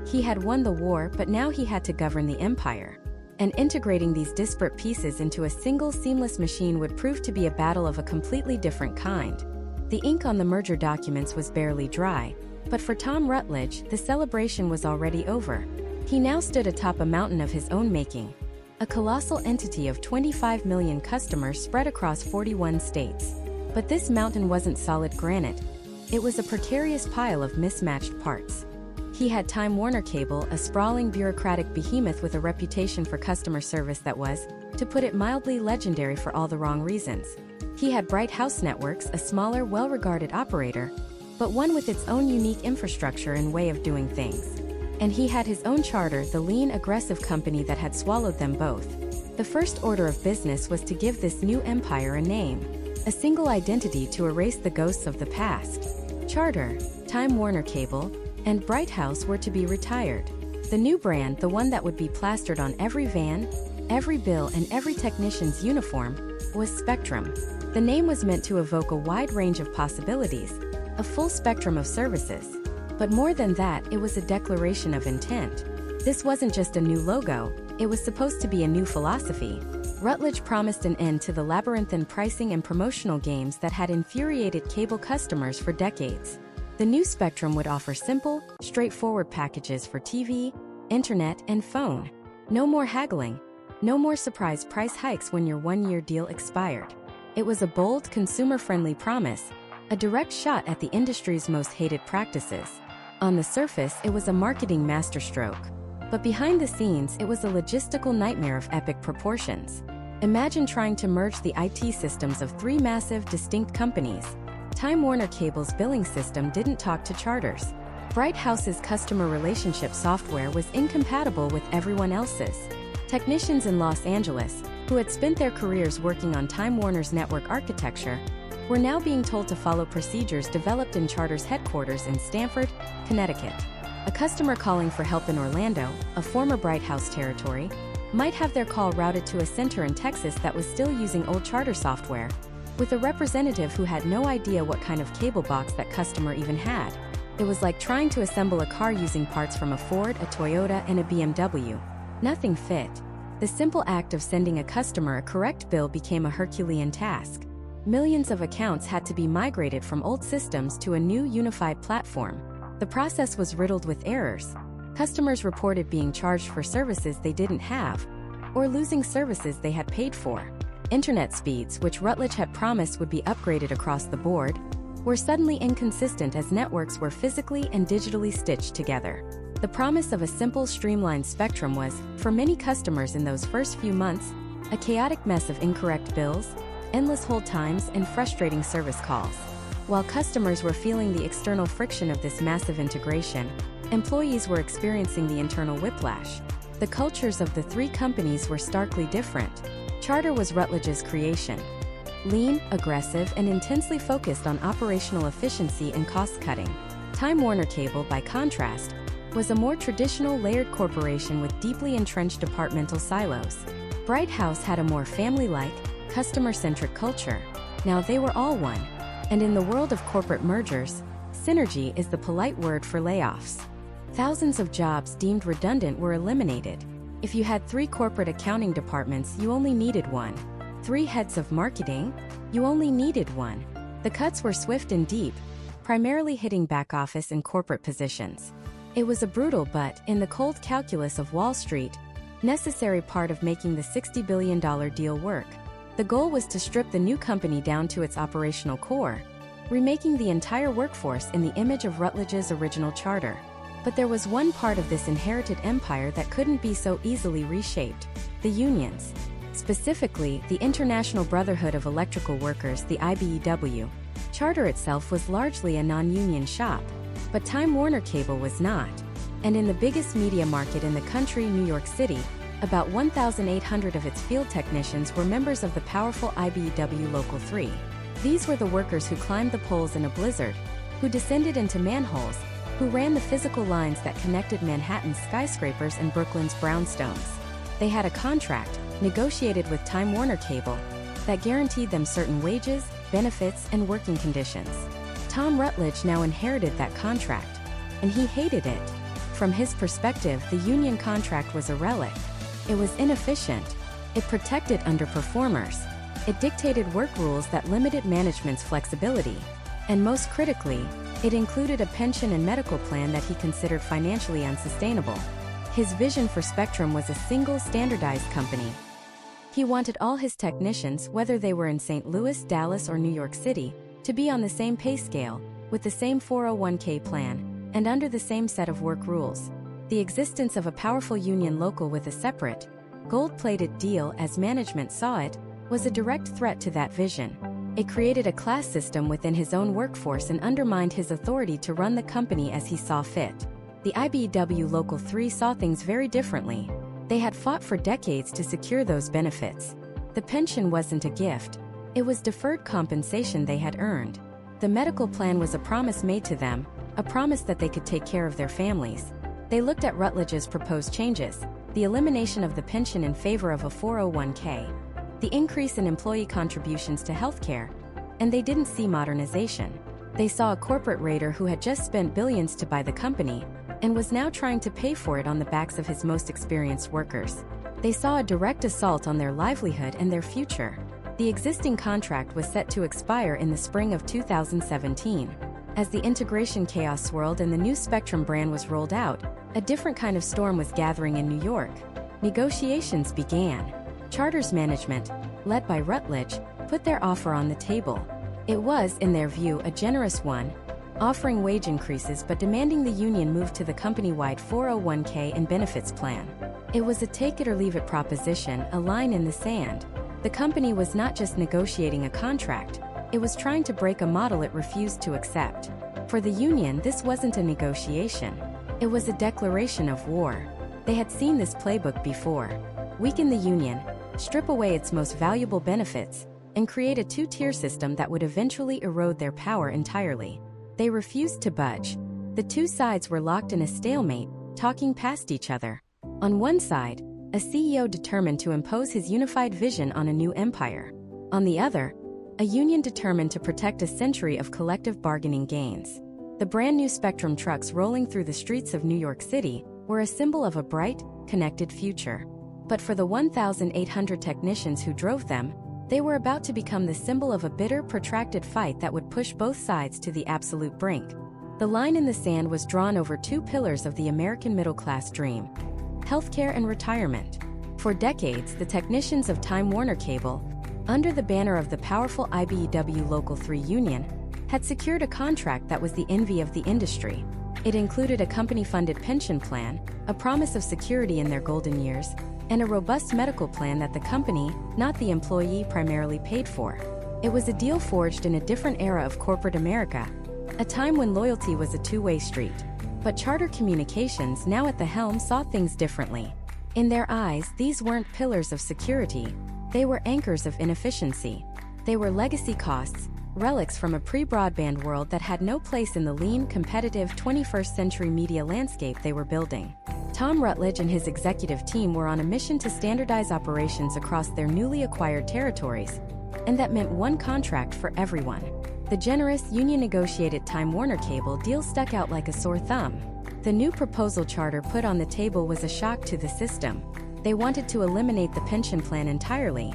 He had won the war, but now he had to govern the empire. And integrating these disparate pieces into a single seamless machine would prove to be a battle of a completely different kind. The ink on the merger documents was barely dry, but for Tom Rutledge, the celebration was already over. He now stood atop a mountain of his own making, a colossal entity of 25 million customers spread across 41 states. But this mountain wasn't solid granite. It was a precarious pile of mismatched parts. He had Time Warner Cable, a sprawling bureaucratic behemoth with a reputation for customer service that was, to put it mildly, legendary for all the wrong reasons. He had Bright House Networks, a smaller, well-regarded operator, but one with its own unique infrastructure and way of doing things. And he had his own Charter, the lean, aggressive company that had swallowed them both. The first order of business was to give this new empire a name, a single identity to erase the ghosts of the past. Charter, Time Warner Cable, and Bright House were to be retired. The new brand, the one that would be plastered on every van, every bill, and every technician's uniform, was Spectrum. The name was meant to evoke a wide range of possibilities, a full spectrum of services. But more than that, it was a declaration of intent. This wasn't just a new logo, it was supposed to be a new philosophy. Rutledge promised an end to the labyrinthine pricing and promotional games that had infuriated cable customers for decades. The new Spectrum would offer simple, straightforward packages for TV, internet, and phone. No more haggling. No more surprise price hikes when your one-year deal expired. It was a bold, consumer-friendly promise, a direct shot at the industry's most hated practices. On the surface, it was a marketing masterstroke. But behind the scenes, it was a logistical nightmare of epic proportions. Imagine trying to merge the IT systems of three massive, distinct companies. Time Warner Cable's billing system didn't talk to Charter's. Bright House's customer relationship software was incompatible with everyone else's. Technicians in Los Angeles, who had spent their careers working on Time Warner's network architecture, were now being told to follow procedures developed in Charter's headquarters in Stamford, Connecticut. A customer calling for help in Orlando, a former Bright House territory, might have their call routed to a center in Texas that was still using old Charter software, with a representative who had no idea what kind of cable box that customer even had. It was like trying to assemble a car using parts from a Ford, a Toyota, and a BMW. Nothing fit. The simple act of sending a customer a correct bill became a Herculean task. Millions of accounts had to be migrated from old systems to a new unified platform. The process was riddled with errors. Customers reported being charged for services they didn't have, or losing services they had paid for. Internet speeds, which Rutledge had promised would be upgraded across the board, were suddenly inconsistent as networks were physically and digitally stitched together. The promise of a simple, streamlined Spectrum was, for many customers in those first few months, a chaotic mess of incorrect bills, endless hold times, and frustrating service calls. While customers were feeling the external friction of this massive integration, employees were experiencing the internal whiplash. The cultures of the three companies were starkly different. Charter was Rutledge's creation. Lean, aggressive, and intensely focused on operational efficiency and cost-cutting. Time Warner Cable, by contrast, was a more traditional, layered corporation with deeply entrenched departmental silos. Bright House had a more family-like, customer-centric culture. Now they were all one. And in the world of corporate mergers, synergy is the polite word for layoffs. Thousands of jobs deemed redundant were eliminated. If you had 3 corporate accounting departments, you only needed 1. 3 heads of marketing, you only needed 1. The cuts were swift and deep, primarily hitting back office and corporate positions. It was a brutal but, in the cold calculus of Wall Street, necessary part of making the $60 billion deal work. The goal was to strip the new company down to its operational core, remaking the entire workforce in the image of Rutledge's original charter. But there was one part of this inherited empire that couldn't be so easily reshaped: the unions. Specifically, the International Brotherhood of Electrical Workers, the IBEW. Charter itself was largely a non-union shop, but Time Warner Cable was not. And in the biggest media market in the country, New York City, about 1,800 of its field technicians were members of the powerful IBEW Local 3. These were the workers who climbed the poles in a blizzard, who descended into manholes, who ran the physical lines that connected Manhattan's skyscrapers and Brooklyn's brownstones. They had a contract, negotiated with Time Warner Cable, that guaranteed them certain wages, benefits, and working conditions. Tom Rutledge now inherited that contract, and he hated it. From his perspective, the union contract was a relic. It was inefficient. It protected underperformers. It dictated work rules that limited management's flexibility. And most critically, it included a pension and medical plan that he considered financially unsustainable. His vision for Spectrum was a single standardized company. He wanted all his technicians, whether they were in St. Louis, Dallas, or New York City, to be on the same pay scale, with the same 401k plan, and under the same set of work rules. The existence of a powerful union local with a separate, gold-plated deal, as management saw it, was a direct threat to that vision. It created a class system within his own workforce and undermined his authority to run the company as he saw fit. The IBEW Local 3 saw things very differently. They had fought for decades to secure those benefits. The pension wasn't a gift. It was deferred compensation they had earned. The medical plan was a promise made to them, a promise that they could take care of their families. They looked at Rutledge's proposed changes, the elimination of the pension in favor of a 401k, the increase in employee contributions to healthcare, and they didn't see modernization. They saw a corporate raider who had just spent billions to buy the company and was now trying to pay for it on the backs of his most experienced workers. They saw a direct assault on their livelihood and their future. The existing contract was set to expire in the spring of 2017. As the integration chaos swirled and the new Spectrum brand was rolled out, a different kind of storm was gathering in New York. Negotiations began. Charter's management, led by Rutledge, put their offer on the table. It was, in their view, a generous one, offering wage increases but demanding the union move to the company-wide 401k and benefits plan. It was a take-it-or-leave-it proposition, a line in the sand. The company was not just negotiating a contract, it was trying to break a model it refused to accept. For the union, this wasn't a negotiation. It was a declaration of war. They had seen this playbook before. Weaken the union, strip away its most valuable benefits, and create a two-tier system that would eventually erode their power entirely. They refused to budge. The two sides were locked in a stalemate, talking past each other. On one side, a CEO determined to impose his unified vision on a new empire. On the other, a union determined to protect a century of collective bargaining gains. The brand new Spectrum trucks rolling through the streets of New York City were a symbol of a bright, connected future. But for the 1,800 technicians who drove them, they were about to become the symbol of a bitter, protracted fight that would push both sides to the absolute brink. The line in the sand was drawn over two pillars of the American middle-class dream: healthcare and retirement. For decades, the technicians of Time Warner Cable, under the banner of the powerful IBEW Local 3 union, had secured a contract that was the envy of the industry. It included a company-funded pension plan, a promise of security in their golden years, and a robust medical plan that the company, not the employee, primarily paid for. It was a deal forged in a different era of corporate America, a time when loyalty was a two-way street. But Charter Communications, now at the helm, saw things differently. In their eyes, these weren't pillars of security. They were anchors of inefficiency. They were legacy costs, relics from a pre-broadband world that had no place in the lean, competitive 21st century media landscape they were building. Tom Rutledge and his executive team were on a mission to standardize operations across their newly acquired territories, and that meant one contract for everyone. The generous, union-negotiated Time Warner Cable deal stuck out like a sore thumb. The new proposal Charter put on the table was a shock to the system. They wanted to eliminate the pension plan entirely,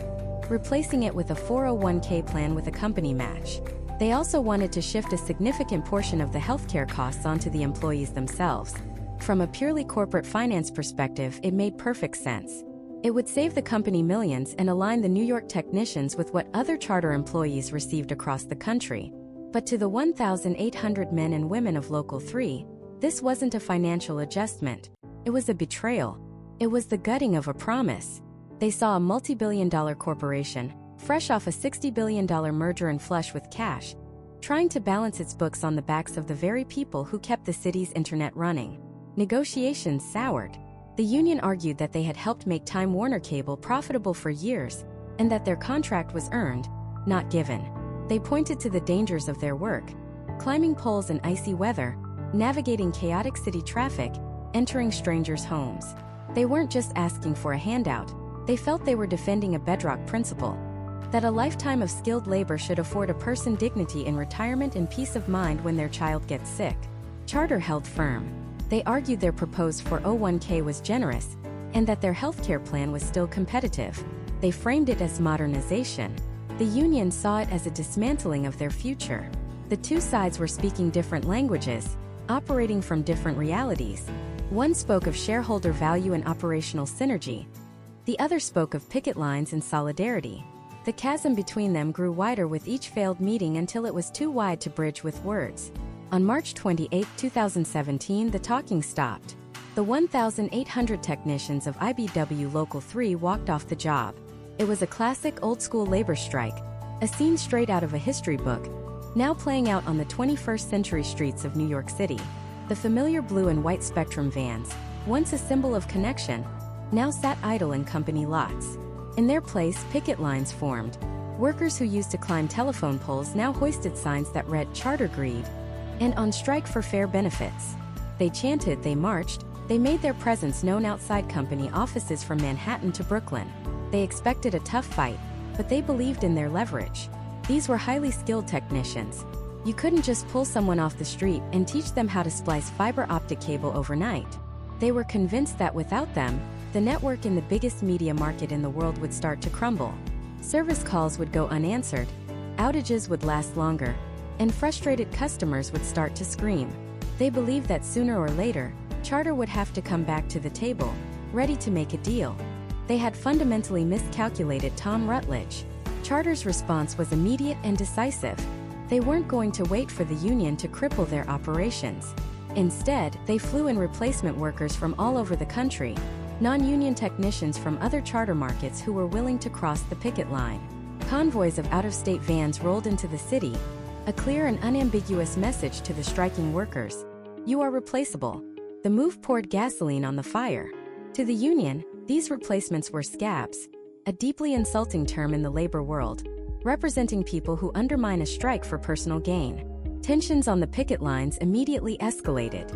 replacing it with a 401k plan with a company match. They also wanted to shift a significant portion of the healthcare costs onto the employees themselves. From a purely corporate finance perspective, it made perfect sense. It would save the company millions and align the New York technicians with what other Charter employees received across the country. But to the 1,800 men and women of Local 3, this wasn't a financial adjustment. It was a betrayal. It was the gutting of a promise. They saw a multi-billion-dollar corporation, fresh off a $60 billion merger and flush with cash, trying to balance its books on the backs of the very people who kept the city's internet running. Negotiations soured. The union argued that they had helped make Time Warner Cable profitable for years, and that their contract was earned, not given. They pointed to the dangers of their work: climbing poles in icy weather, navigating chaotic city traffic, entering strangers' homes. They weren't just asking for a handout. They felt they were defending a bedrock principle: that a lifetime of skilled labor should afford a person dignity in retirement and peace of mind when their child gets sick. Charter held firm. They argued their proposed 401k was generous and that their healthcare plan was still competitive. They framed it as modernization. The union saw it as a dismantling of their future. The two sides were speaking different languages, operating from different realities. One spoke of shareholder value and operational synergy. The other spoke of picket lines and solidarity. The chasm between them grew wider with each failed meeting until it was too wide to bridge with words. On March 28, 2017, the talking stopped. The 1,800 technicians of IBEW Local 3 walked off the job. It was a classic old-school labor strike, a scene straight out of a history book, now playing out on the 21st century streets of New York City. The familiar blue and white Spectrum vans, once a symbol of connection, now sat idle in company lots. In their place, picket lines formed. Workers who used to climb telephone poles now hoisted signs that read "Charter Greed" and "On Strike for Fair Benefits." They chanted, they marched, they made their presence known outside company offices from Manhattan to Brooklyn. They expected a tough fight, but they believed in their leverage. These were highly skilled technicians. You couldn't just pull someone off the street and teach them how to splice fiber optic cable overnight. They were convinced that without them, the network in the biggest media market in the world would start to crumble. Service calls would go unanswered, outages would last longer, and frustrated customers would start to scream. They believed that sooner or later, Charter would have to come back to the table, ready to make a deal. They had fundamentally miscalculated Tom Rutledge. Charter's response was immediate and decisive. They weren't going to wait for the union to cripple their operations. Instead, they flew in replacement workers from all over the country, non-union technicians from other charter markets who were willing to cross the picket line. Convoys of out-of-state vans rolled into the city, a clear and unambiguous message to the striking workers: you are replaceable. The move poured gasoline on the fire. To the union, these replacements were scabs, a deeply insulting term in the labor world, representing people who undermine a strike for personal gain. Tensions on the picket lines immediately escalated.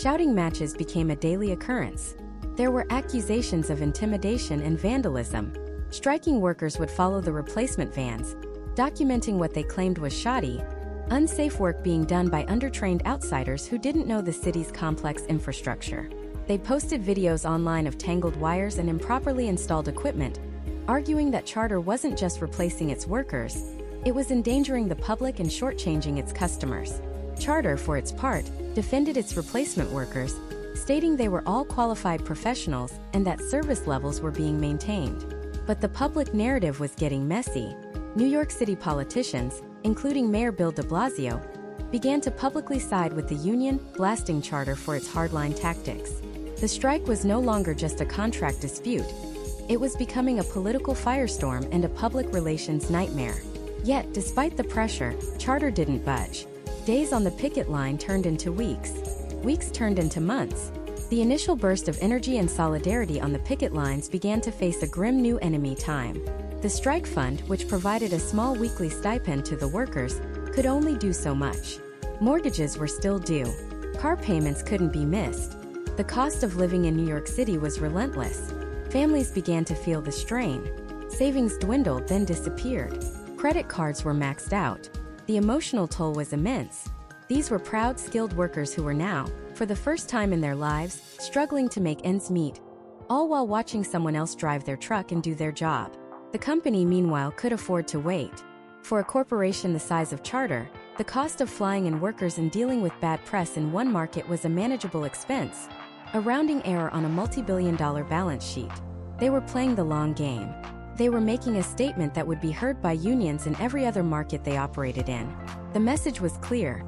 Shouting matches became a daily occurrence. There were accusations of intimidation and vandalism. Striking workers would follow the replacement vans, documenting what they claimed was shoddy, unsafe work being done by undertrained outsiders who didn't know the city's complex infrastructure. They posted videos online of tangled wires and improperly installed equipment, arguing that Charter wasn't just replacing its workers, it was endangering the public and shortchanging its customers. Charter, for its part, defended its replacement workers, stating they were all qualified professionals and that service levels were being maintained. But the public narrative was getting messy. New York City politicians, including Mayor Bill de Blasio, began to publicly side with the union, blasting Charter for its hardline tactics. The strike was no longer just a contract dispute. It was becoming a political firestorm and a public relations nightmare. Yet, despite the pressure, Charter didn't budge. Days on the picket line turned into weeks. Weeks turned into months. The initial burst of energy and solidarity on the picket lines began to face a grim new enemy: time. The strike fund, which provided a small weekly stipend to the workers, could only do so much. Mortgages were still due. Car payments couldn't be missed. The cost of living in New York City was relentless. Families began to feel the strain. Savings dwindled, then disappeared. Credit cards were maxed out. The emotional toll was immense. These were proud, skilled workers who were now, for the first time in their lives, struggling to make ends meet, all while watching someone else drive their truck and do their job. The company, meanwhile, could afford to wait. For a corporation the size of Charter, the cost of flying in workers and dealing with bad press in one market was a manageable expense, a rounding error on a multi-billion-dollar balance sheet. They were playing the long game. They were making a statement that would be heard by unions in every other market they operated in. The message was clear.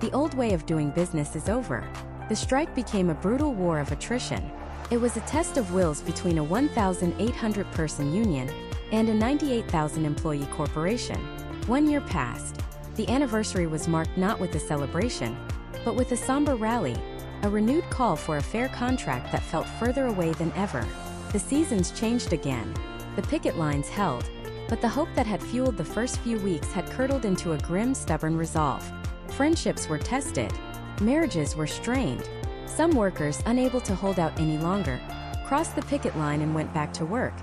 The old way of doing business is over. The strike became a brutal war of attrition. It was a test of wills between a 1,800-person union and a 98,000-employee corporation. 1 year passed. The anniversary was marked not with a celebration, but with a somber rally, a renewed call for a fair contract that felt further away than ever. The seasons changed again. The picket lines held, but the hope that had fueled the first few weeks had curdled into a grim, stubborn resolve. Friendships were tested. Marriages were strained. Some workers, unable to hold out any longer, crossed the picket line and went back to work,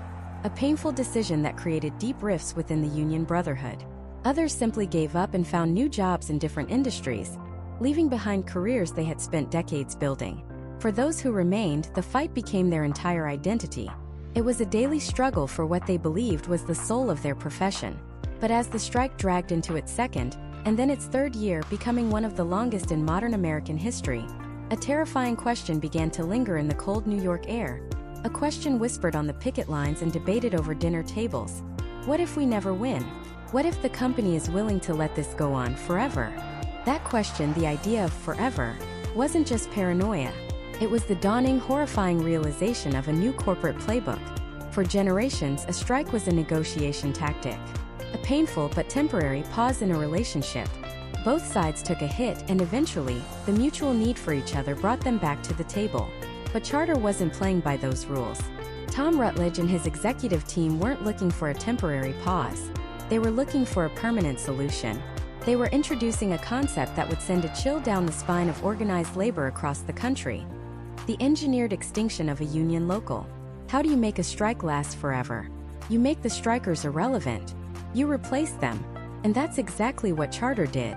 a painful decision that created deep rifts within the union brotherhood. Others simply gave up and found new jobs in different industries, leaving behind careers they had spent decades building. For those who remained, the fight became their entire identity. It was a daily struggle for what they believed was the soul of their profession. But as the strike dragged into its second, and then its third year, becoming one of the longest in modern American history, a terrifying question began to linger in the cold New York air. A question whispered on the picket lines and debated over dinner tables. What if we never win? What if the company is willing to let this go on forever? That question, the idea of forever, wasn't just paranoia. It was the dawning, horrifying realization of a new corporate playbook. For generations, a strike was a negotiation tactic. A painful but temporary pause in a relationship. Both sides took a hit, and eventually, the mutual need for each other brought them back to the table. But Charter wasn't playing by those rules. Tom Rutledge and his executive team weren't looking for a temporary pause. They were looking for a permanent solution. They were introducing a concept that would send a chill down the spine of organized labor across the country. The engineered extinction of a union local. How do you make a strike last forever? You make the strikers irrelevant. You replace them. And that's exactly what Charter did.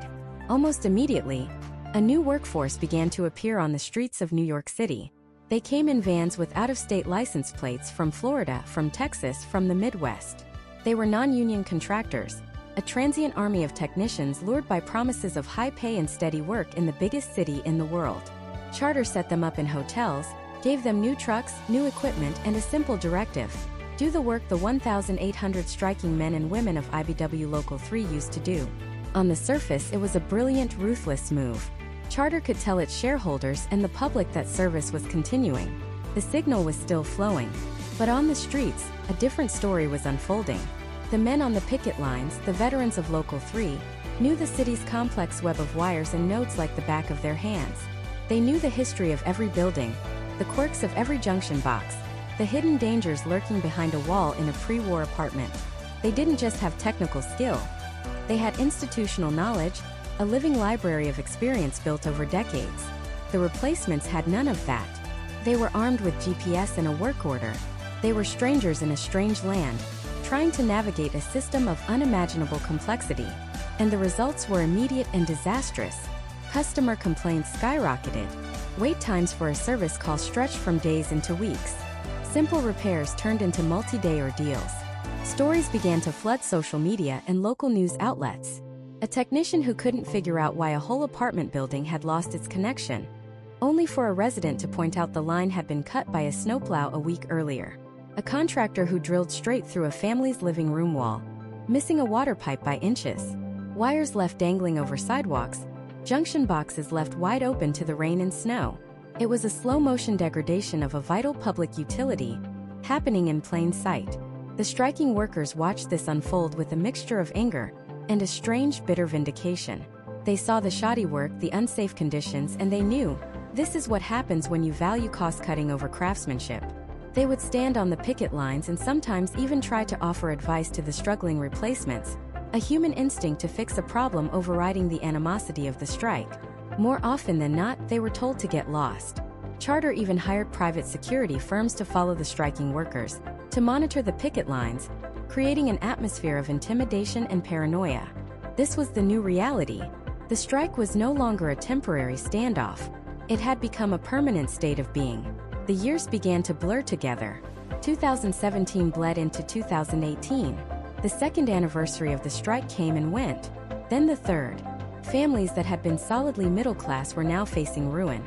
Almost immediately, a new workforce began to appear on the streets of New York City. They came in vans with out-of-state license plates from Florida, from Texas, from the Midwest. They were non-union contractors, a transient army of technicians lured by promises of high pay and steady work in the biggest city in the world. Charter set them up in hotels, gave them new trucks, new equipment, and a simple directive: do the work the 1,800 striking men and women of IBEW Local 3 used to do. On the surface, it was a brilliant, ruthless move. Charter could tell its shareholders and the public that service was continuing. The signal was still flowing. But on the streets, a different story was unfolding. The men on the picket lines, the veterans of Local 3, knew the city's complex web of wires and nodes like the back of their hands. They knew the history of every building, the quirks of every junction box, the hidden dangers lurking behind a wall in a pre-war apartment. They didn't just have technical skill. They had institutional knowledge, a living library of experience built over decades. The replacements had none of that. They were armed with GPS and a work order. They were strangers in a strange land, trying to navigate a system of unimaginable complexity. And the results were immediate and disastrous. Customer complaints skyrocketed. Wait times for a service call stretched from days into weeks. Simple repairs turned into multi-day ordeals. Stories began to flood social media and local news outlets. A technician who couldn't figure out why a whole apartment building had lost its connection, only for a resident to point out the line had been cut by a snowplow a week earlier. A contractor who drilled straight through a family's living room wall, missing a water pipe by inches. Wires left dangling over sidewalks, junction boxes left wide open to the rain and snow. It was a slow-motion degradation of a vital public utility, happening in plain sight. The striking workers watched this unfold with a mixture of anger and a strange, bitter vindication. They saw the shoddy work, the unsafe conditions, and they knew, this is what happens when you value cost-cutting over craftsmanship. They would stand on the picket lines and sometimes even try to offer advice to the struggling replacements, a human instinct to fix a problem overriding the animosity of the strike. More often than not, they were told to get lost. Charter even hired private security firms to follow the striking workers, to monitor the picket lines, creating an atmosphere of intimidation and paranoia. This was the new reality. The strike was no longer a temporary standoff. It had become a permanent state of being. The years began to blur together. 2017 bled into 2018. The second anniversary of the strike came and went. Then the third. Families that had been solidly middle class were now facing ruin.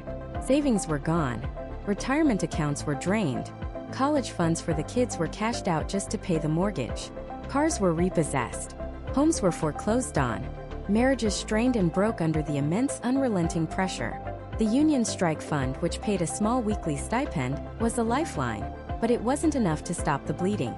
Savings were gone. Retirement accounts were drained. College funds for the kids were cashed out just to pay the mortgage. Cars were repossessed. Homes were foreclosed on. Marriages strained and broke under the immense, unrelenting pressure. The union strike fund, which paid a small weekly stipend, was a lifeline, but it wasn't enough to stop the bleeding.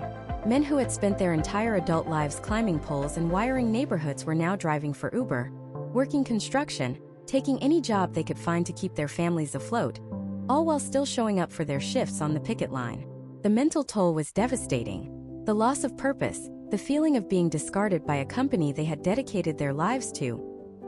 Men who had spent their entire adult lives climbing poles and wiring neighborhoods were now driving for Uber, working construction, taking any job they could find to keep their families afloat, all while still showing up for their shifts on the picket line. The mental toll was devastating. The loss of purpose, the feeling of being discarded by a company they had dedicated their lives to,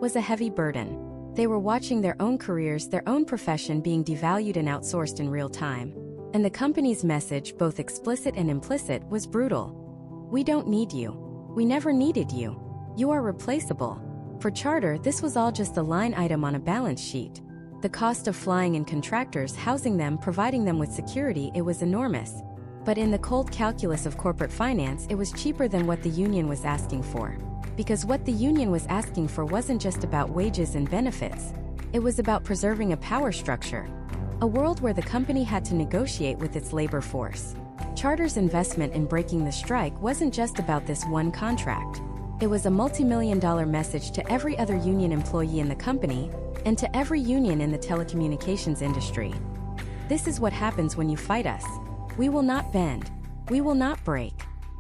was a heavy burden. They were watching their own careers, their own profession being devalued and outsourced in real time. And the company's message, both explicit and implicit, was brutal. We don't need you. We never needed you. You are replaceable. For Charter, this was all just a line item on a balance sheet. The cost of flying and contractors housing them, providing them with security, it was enormous. But in the cold calculus of corporate finance, it was cheaper than what the union was asking for. Because what the union was asking for wasn't just about wages and benefits. It was about preserving a power structure. A world where the company had to negotiate with its labor force. Charter's investment in breaking the strike wasn't just about this one contract. It was a multi-million-dollar message to every other union employee in the company, and to every union in the telecommunications industry. This is what happens when you fight us. We will not bend. We will not break.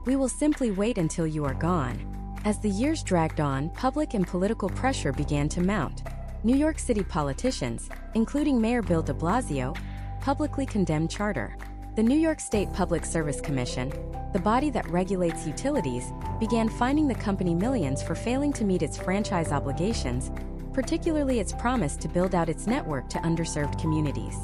We will simply wait until you are gone. As the years dragged on, public and political pressure began to mount. New York City politicians, including Mayor Bill de Blasio, publicly condemned Charter. The New York State Public Service Commission, the body that regulates utilities, began fining the company millions for failing to meet its franchise obligations, particularly its promise to build out its network to underserved communities.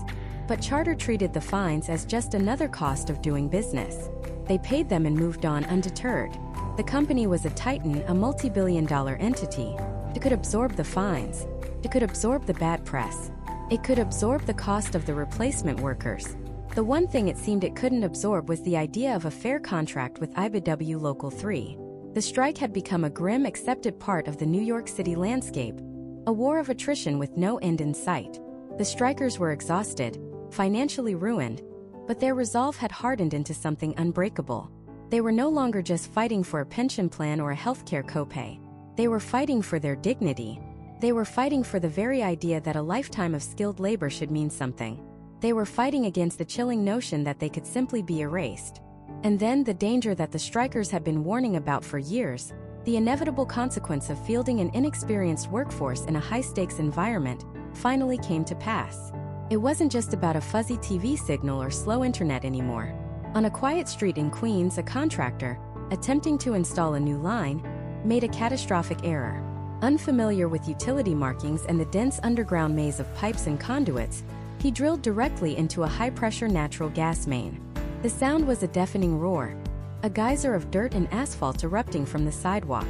But Charter treated the fines as just another cost of doing business. They paid them and moved on undeterred. The company was a titan, a multi-billion-dollar entity. It could absorb the fines. It could absorb the bad press. It could absorb the cost of the replacement workers. The one thing it seemed it couldn't absorb was the idea of a fair contract with IBEW Local 3. The strike had become a grim, accepted part of the New York City landscape, a war of attrition with no end in sight. The strikers were exhausted, financially ruined, but their resolve had hardened into something unbreakable. They were no longer just fighting for a pension plan or a healthcare copay. They were fighting for their dignity. They were fighting for the very idea that a lifetime of skilled labor should mean something. They were fighting against the chilling notion that they could simply be erased. And then the danger that the strikers had been warning about for years, the inevitable consequence of fielding an inexperienced workforce in a high-stakes environment, finally came to pass. It wasn't just about a fuzzy TV signal or slow internet anymore. On a quiet street in Queens, a contractor, attempting to install a new line, made a catastrophic error. Unfamiliar with utility markings and the dense underground maze of pipes and conduits, he drilled directly into a high-pressure natural gas main. The sound was a deafening roar, a geyser of dirt and asphalt erupting from the sidewalk.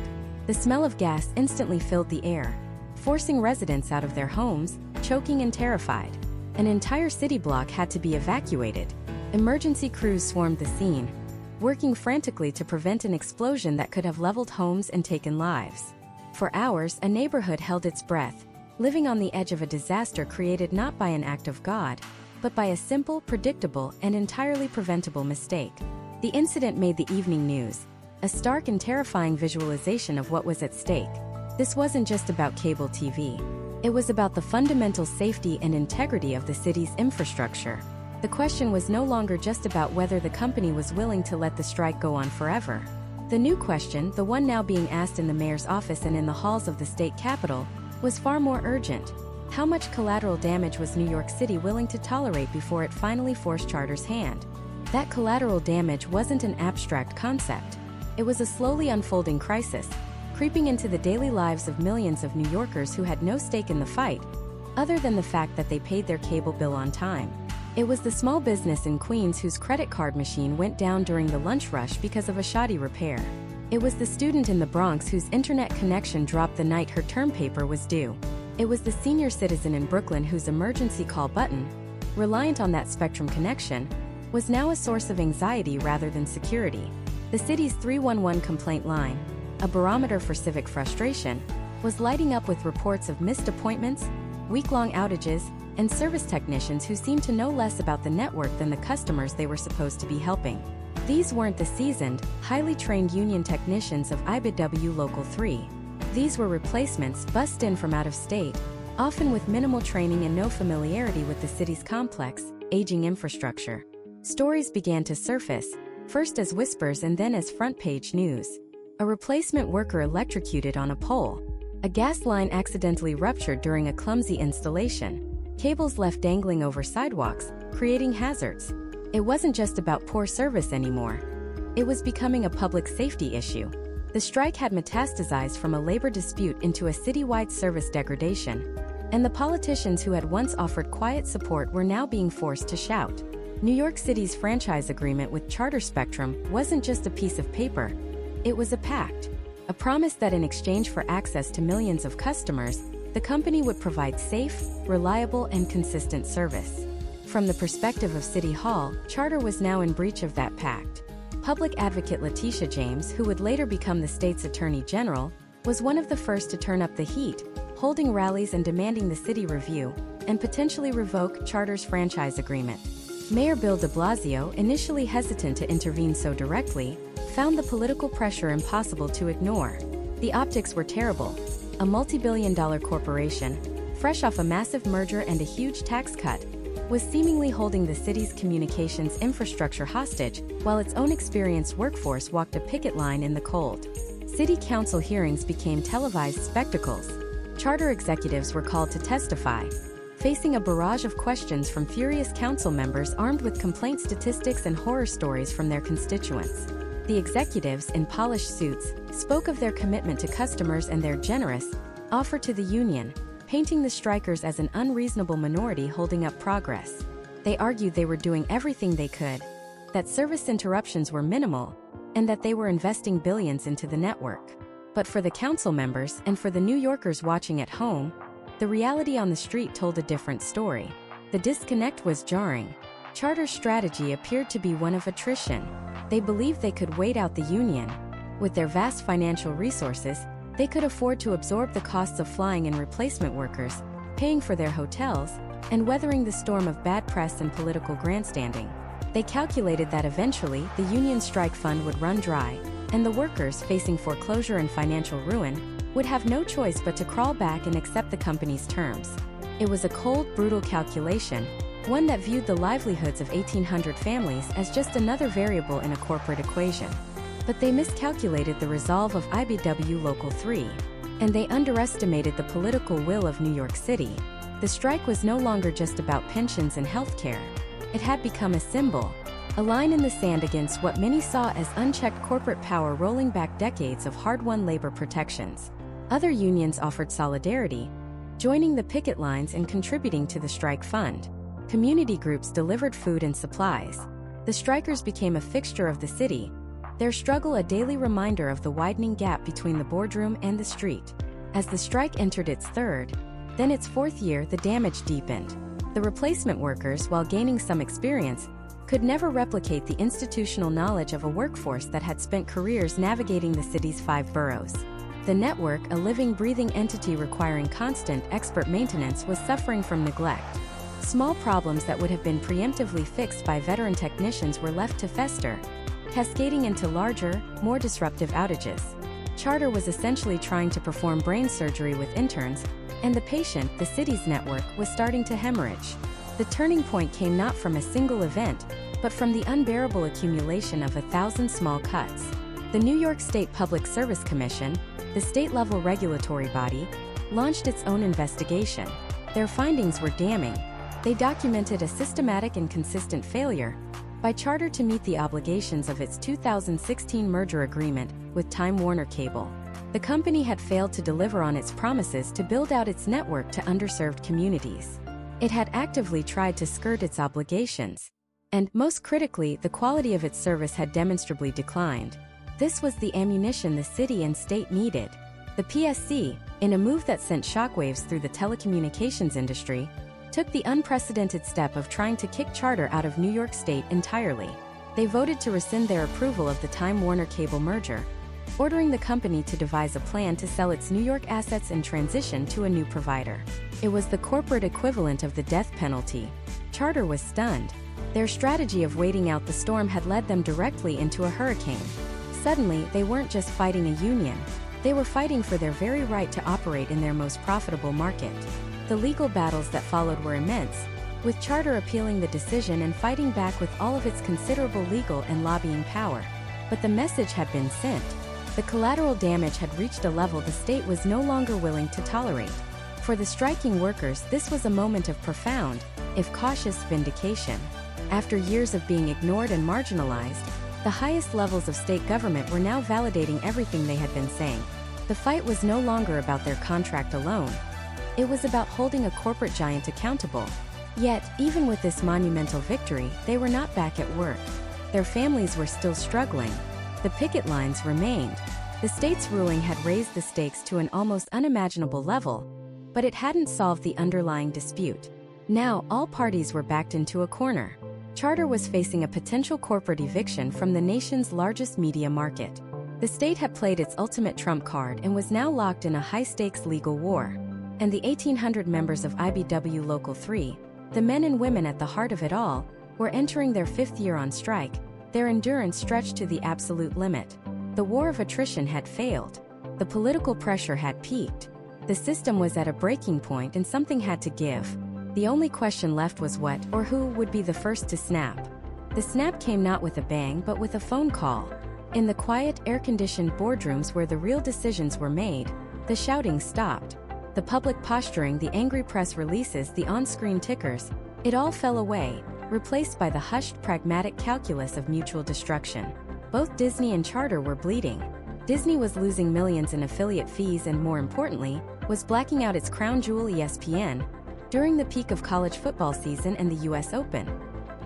The smell of gas instantly filled the air, forcing residents out of their homes, choking and terrified. An entire city block had to be evacuated. Emergency crews swarmed the scene, working frantically to prevent an explosion that could have leveled homes and taken lives. For hours, a neighborhood held its breath, living on the edge of a disaster created not by an act of God, but by a simple, predictable, and entirely preventable mistake. The incident made the evening news, a stark and terrifying visualization of what was at stake. This wasn't just about cable TV. It was about the fundamental safety and integrity of the city's infrastructure. The question was no longer just about whether the company was willing to let the strike go on forever. The new question, the one now being asked in the mayor's office and in the halls of the state capitol, was far more urgent. How much collateral damage was New York City willing to tolerate before it finally forced Charter's hand? That collateral damage wasn't an abstract concept. It was a slowly unfolding crisis, creeping into the daily lives of millions of New Yorkers who had no stake in the fight, other than the fact that they paid their cable bill on time. It was the small business in Queens whose credit card machine went down during the lunch rush because of a shoddy repair. It was the student in the Bronx whose internet connection dropped the night her term paper was due. It was the senior citizen in Brooklyn whose emergency call button, reliant on that Spectrum connection, was now a source of anxiety rather than security. The city's 311 complaint line, a barometer for civic frustration, was lighting up with reports of missed appointments, week-long outages, and service technicians who seemed to know less about the network than the customers they were supposed to be helping. These weren't the seasoned, highly trained union technicians of IBEW Local 3. These were replacements bussed in from out of state, often with minimal training and no familiarity with the city's complex, aging infrastructure. Stories began to surface, first as whispers and then as front-page news. A replacement worker electrocuted on a pole. A gas line accidentally ruptured during a clumsy installation. Cables left dangling over sidewalks, creating hazards. It wasn't just about poor service anymore. It was becoming a public safety issue. The strike had metastasized from a labor dispute into a citywide service degradation. And the politicians who had once offered quiet support were now being forced to shout. New York City's franchise agreement with Charter Spectrum wasn't just a piece of paper. It was a pact. A promise that in exchange for access to millions of customers, The company would provide safe, reliable, and consistent service. From the perspective of City Hall, Charter was now in breach of that pact. Public advocate Letitia James, who would later become the state's attorney general, was one of the first to turn up the heat, holding rallies and demanding the city review and potentially revoke Charter's franchise agreement. Mayor Bill de Blasio, initially hesitant to intervene so directly, found the political pressure impossible to ignore. The optics were terrible. A multi-billion-dollar corporation, fresh off a massive merger and a huge tax cut, was seemingly holding the city's communications infrastructure hostage, while its own experienced workforce walked a picket line in the cold. City council hearings became televised spectacles. Charter executives were called to testify, facing a barrage of questions from furious council members armed with complaint statistics and horror stories from their constituents. The executives, in polished suits, spoke of their commitment to customers and their generous offer to the union, painting the strikers as an unreasonable minority holding up progress. They argued they were doing everything they could, that service interruptions were minimal, and that they were investing billions into the network. But for the council members and for the New Yorkers watching at home, the reality on the street told a different story. The disconnect was jarring. Charter's strategy appeared to be one of attrition. They believed they could wait out the union. With their vast financial resources, they could afford to absorb the costs of flying in replacement workers, paying for their hotels, and weathering the storm of bad press and political grandstanding. They calculated that eventually the union strike fund would run dry, and the workers, facing foreclosure and financial ruin, would have no choice but to crawl back and accept the company's terms. It was a cold, brutal calculation, one that viewed the livelihoods of 1,800 families as just another variable in a corporate equation. But they miscalculated the resolve of IBEW Local 3, and they underestimated the political will of New York City. The strike was no longer just about pensions and healthcare. It had become a symbol, a line in the sand against what many saw as unchecked corporate power rolling back decades of hard-won labor protections. Other unions offered solidarity, joining the picket lines and contributing to the strike fund. Community groups delivered food and supplies. The strikers became a fixture of the city, their struggle a daily reminder of the widening gap between the boardroom and the street. As the strike entered its third, then its fourth year, the damage deepened. The replacement workers, while gaining some experience, could never replicate the institutional knowledge of a workforce that had spent careers navigating the city's 5 boroughs. The network, a living, breathing entity requiring constant, expert maintenance, was suffering from neglect. Small problems that would have been preemptively fixed by veteran technicians were left to fester, cascading into larger, more disruptive outages. Charter was essentially trying to perform brain surgery with interns, and the patient, the city's network, was starting to hemorrhage. The turning point came not from a single event, but from the unbearable accumulation of 1,000 small cuts. The New York State Public Service Commission, the state-level regulatory body, launched its own investigation. Their findings were damning. They documented a systematic and consistent failure by Charter to meet the obligations of its 2016 merger agreement with Time Warner Cable. The company had failed to deliver on its promises to build out its network to underserved communities. It had actively tried to skirt its obligations, and, most critically, the quality of its service had demonstrably declined. This was the ammunition the city and state needed. The PSC, in a move that sent shockwaves through the telecommunications industry, took the unprecedented step of trying to kick Charter out of New York State entirely. They voted to rescind their approval of the Time Warner Cable merger, ordering the company to devise a plan to sell its New York assets and transition to a new provider. It was the corporate equivalent of the death penalty. Charter was stunned. Their strategy of waiting out the storm had led them directly into a hurricane. Suddenly, they weren't just fighting a union. They were fighting for their very right to operate in their most profitable market. The legal battles that followed were immense, with Charter appealing the decision and fighting back with all of its considerable legal and lobbying power. But the message had been sent. The collateral damage had reached a level the state was no longer willing to tolerate. For the striking workers, this was a moment of profound, if cautious, vindication. After years of being ignored and marginalized, the highest levels of state government were now validating everything they had been saying. The fight was no longer about their contract alone. It was about holding a corporate giant accountable. Yet, even with this monumental victory, they were not back at work. Their families were still struggling. The picket lines remained. The state's ruling had raised the stakes to an almost unimaginable level, but it hadn't solved the underlying dispute. Now, all parties were backed into a corner. Charter was facing a potential corporate eviction from the nation's largest media market. The state had played its ultimate trump card and was now locked in a high-stakes legal war. And the 1,800 members of IBW Local 3, the men and women at the heart of it all, were entering their 5th year on strike, their endurance stretched to the absolute limit. The war of attrition had failed. The political pressure had peaked. The system was at a breaking point and something had to give. The only question left was what or who would be the first to snap. The snap came not with a bang but with a phone call. In the quiet, air-conditioned boardrooms where the real decisions were made, the shouting stopped. The public posturing, the angry press releases, the on-screen tickers, it all fell away, replaced by the hushed, pragmatic calculus of mutual destruction. Both Disney and Charter were bleeding. Disney was losing millions in affiliate fees and, more importantly, was blacking out its crown jewel ESPN during the peak of college football season and the US Open.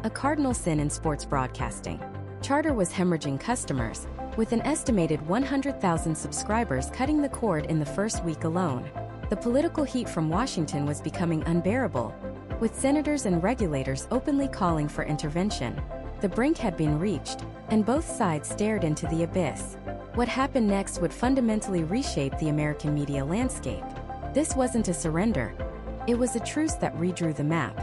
A cardinal sin in sports broadcasting. Charter was hemorrhaging customers, with an estimated 100,000 subscribers cutting the cord in the first week alone. The political heat from Washington was becoming unbearable, with senators and regulators openly calling for intervention. The brink had been reached, and both sides stared into the abyss. What happened next would fundamentally reshape the American media landscape. This wasn't a surrender. It was a truce that redrew the map.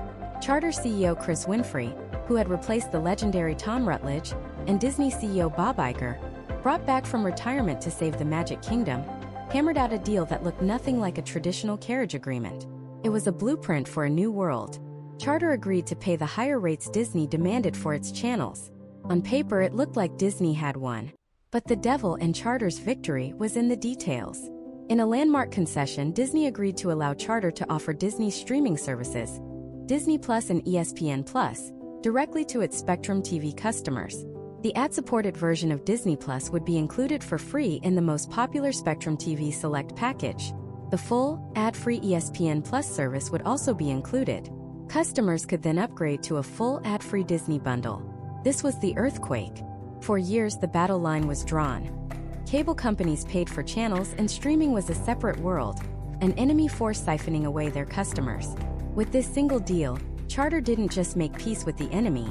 Charter CEO Chris Winfrey, who had replaced the legendary Tom Rutledge, and Disney CEO Bob Iger, brought back from retirement to save the Magic Kingdom, hammered out a deal that looked nothing like a traditional carriage agreement. It was a blueprint for a new world. Charter agreed to pay the higher rates Disney demanded for its channels. On paper, it looked like Disney had won. But the devil and Charter's victory was in the details. In a landmark concession, Disney agreed to allow Charter to offer Disney's streaming services, Disney Plus and ESPN Plus, directly to its Spectrum TV customers. The ad-supported version of Disney Plus would be included for free in the most popular Spectrum TV Select package. The full, ad-free ESPN Plus service would also be included. Customers could then upgrade to a full ad-free Disney bundle. This was the earthquake. For years, the battle line was drawn. Cable companies paid for channels and streaming was a separate world, an enemy force siphoning away their customers. With this single deal, Charter didn't just make peace with the enemy,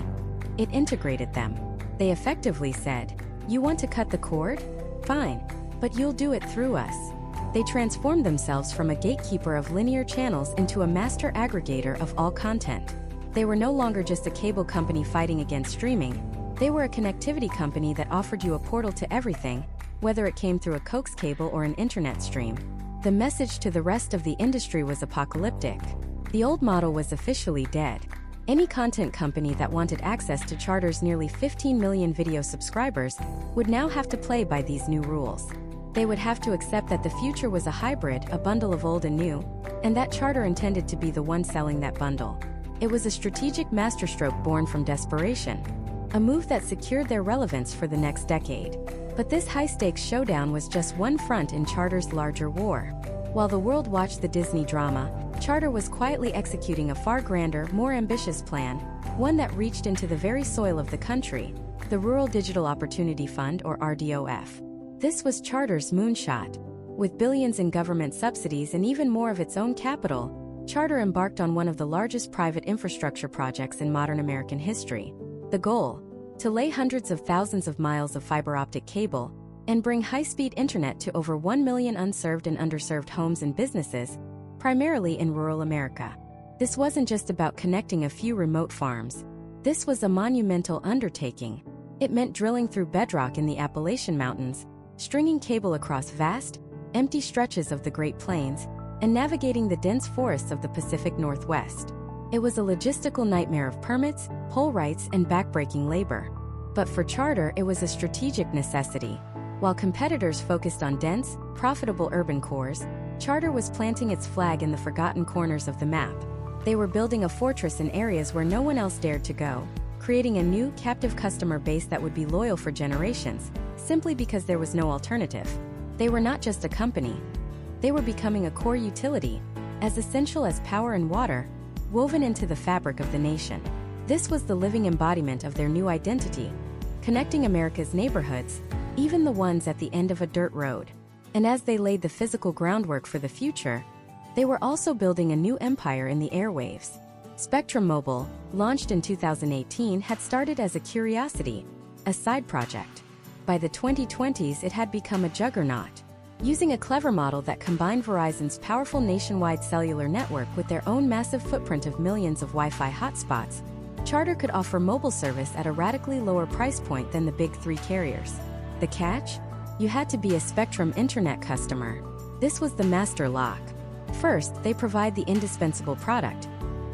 it integrated them. They effectively said, "You want to cut the cord? Fine, but you'll do it through us." They transformed themselves from a gatekeeper of linear channels into a master aggregator of all content. They were no longer just a cable company fighting against streaming. They were a connectivity company that offered you a portal to everything, whether it came through a coax cable or an internet stream. The message to the rest of the industry was apocalyptic. The old model was officially dead. Any content company that wanted access to Charter's nearly 15 million video subscribers would now have to play by these new rules. They would have to accept that the future was a hybrid, a bundle of old and new, and that Charter intended to be the one selling that bundle. It was a strategic masterstroke born from desperation, a move that secured their relevance for the next decade. But this high-stakes showdown was just one front in Charter's larger war. While the world watched the Disney drama, Charter was quietly executing a far grander, more ambitious plan, one that reached into the very soil of the country, the Rural Digital Opportunity Fund, or RDOF. This was Charter's moonshot. With billions in government subsidies and even more of its own capital, Charter embarked on one of the largest private infrastructure projects in modern American history. The goal? To lay hundreds of thousands of miles of fiber optic cable and bring high-speed internet to over 1 million unserved and underserved homes and businesses, primarily in rural America. This wasn't just about connecting a few remote farms. This was a monumental undertaking. It meant drilling through bedrock in the Appalachian Mountains, stringing cable across vast, empty stretches of the Great Plains, and navigating the dense forests of the Pacific Northwest. It was a logistical nightmare of permits, pole rights, and backbreaking labor. But for Charter, it was a strategic necessity. While competitors focused on dense, profitable urban cores, Charter was planting its flag in the forgotten corners of the map. They were building a fortress in areas where no one else dared to go, creating a new, captive customer base that would be loyal for generations, simply because there was no alternative. They were not just a company. They were becoming a core utility, as essential as power and water, woven into the fabric of the nation. This was the living embodiment of their new identity, connecting America's neighborhoods, even the ones at the end of a dirt road. And as they laid the physical groundwork for the future, They were also building a new empire in the airwaves. Spectrum Mobile, launched in 2018, had started as a curiosity, a side project. By the 2020s, it had become a juggernaut. Using a clever model that combined Verizon's powerful nationwide cellular network with their own massive footprint of millions of Wi-Fi hotspots, Charter could offer mobile service at a radically lower price point than the big three carriers. The catch? You had to be a Spectrum Internet customer. This was the master lock. First, they provide the indispensable product,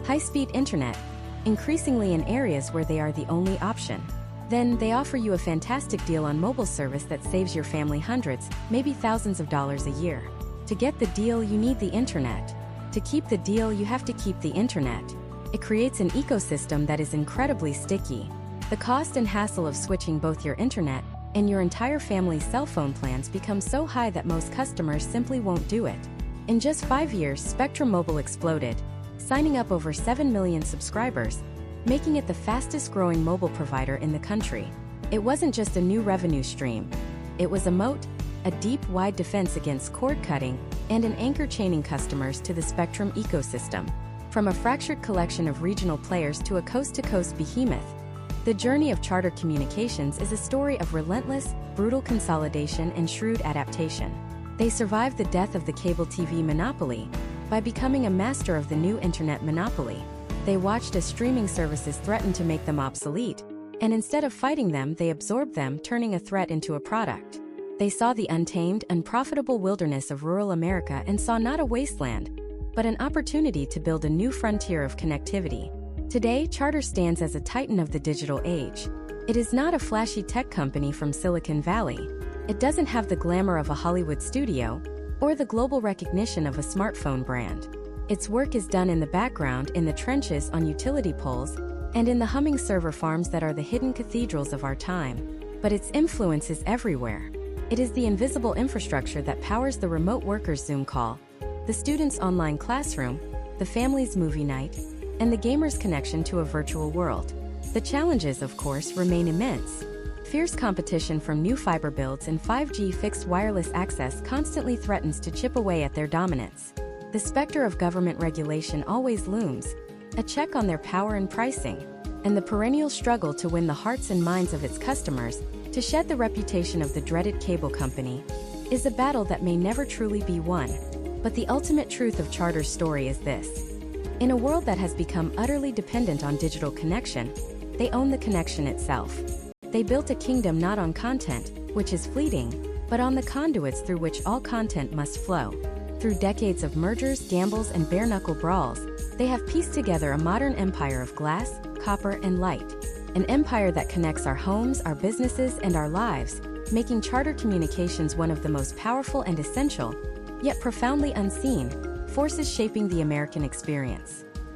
high-speed internet, increasingly in areas where they are the only option. Then, they offer you a fantastic deal on mobile service that saves your family hundreds, maybe thousands of dollars a year. To get the deal, you need the internet. To keep the deal, you have to keep the internet. It creates an ecosystem that is incredibly sticky. The cost and hassle of switching both your internet and your entire family's cell phone plans become so high that most customers simply won't do it. In just 5 years, Spectrum Mobile exploded, signing up over 7 million subscribers, making it the fastest-growing mobile provider in the country. It wasn't just a new revenue stream. It was a moat, a deep, wide defense against cord-cutting, and an anchor chaining customers to the Spectrum ecosystem. From a fractured collection of regional players to a coast-to-coast behemoth, the journey of Charter Communications is a story of relentless, brutal consolidation and shrewd adaptation. They survived the death of the cable TV monopoly by becoming a master of the new internet monopoly. They watched as streaming services threatened to make them obsolete, and instead of fighting them, they absorbed them, turning a threat into a product. They saw the untamed, unprofitable wilderness of rural America and saw not a wasteland, but an opportunity to build a new frontier of connectivity. Today, Charter stands as a titan of the digital age. It is not a flashy tech company from Silicon Valley. It doesn't have the glamour of a Hollywood studio or the global recognition of a smartphone brand. Its work is done in the background, in the trenches, on utility poles, and in the humming server farms that are the hidden cathedrals of our time. But its influence is everywhere. It is the invisible infrastructure that powers the remote worker's Zoom call, the student's online classroom, the family's movie night, and the gamer's connection to a virtual world. The challenges, of course, remain immense. Fierce competition from new fiber builds and 5G fixed wireless access constantly threatens to chip away at their dominance. The specter of government regulation always looms, a check on their power and pricing, and the perennial struggle to win the hearts and minds of its customers, to shed the reputation of the dreaded cable company, is a battle that may never truly be won. But the ultimate truth of Charter's story is this. In a world that has become utterly dependent on digital connection, they own the connection itself. They built a kingdom not on content, which is fleeting, but on the conduits through which all content must flow. Through decades of mergers, gambles, and bare-knuckle brawls, they have pieced together a modern empire of glass, copper, and light. An empire that connects our homes, our businesses, and our lives, making Charter Communications one of the most powerful and essential, yet profoundly unseen, forces shaping the American experience.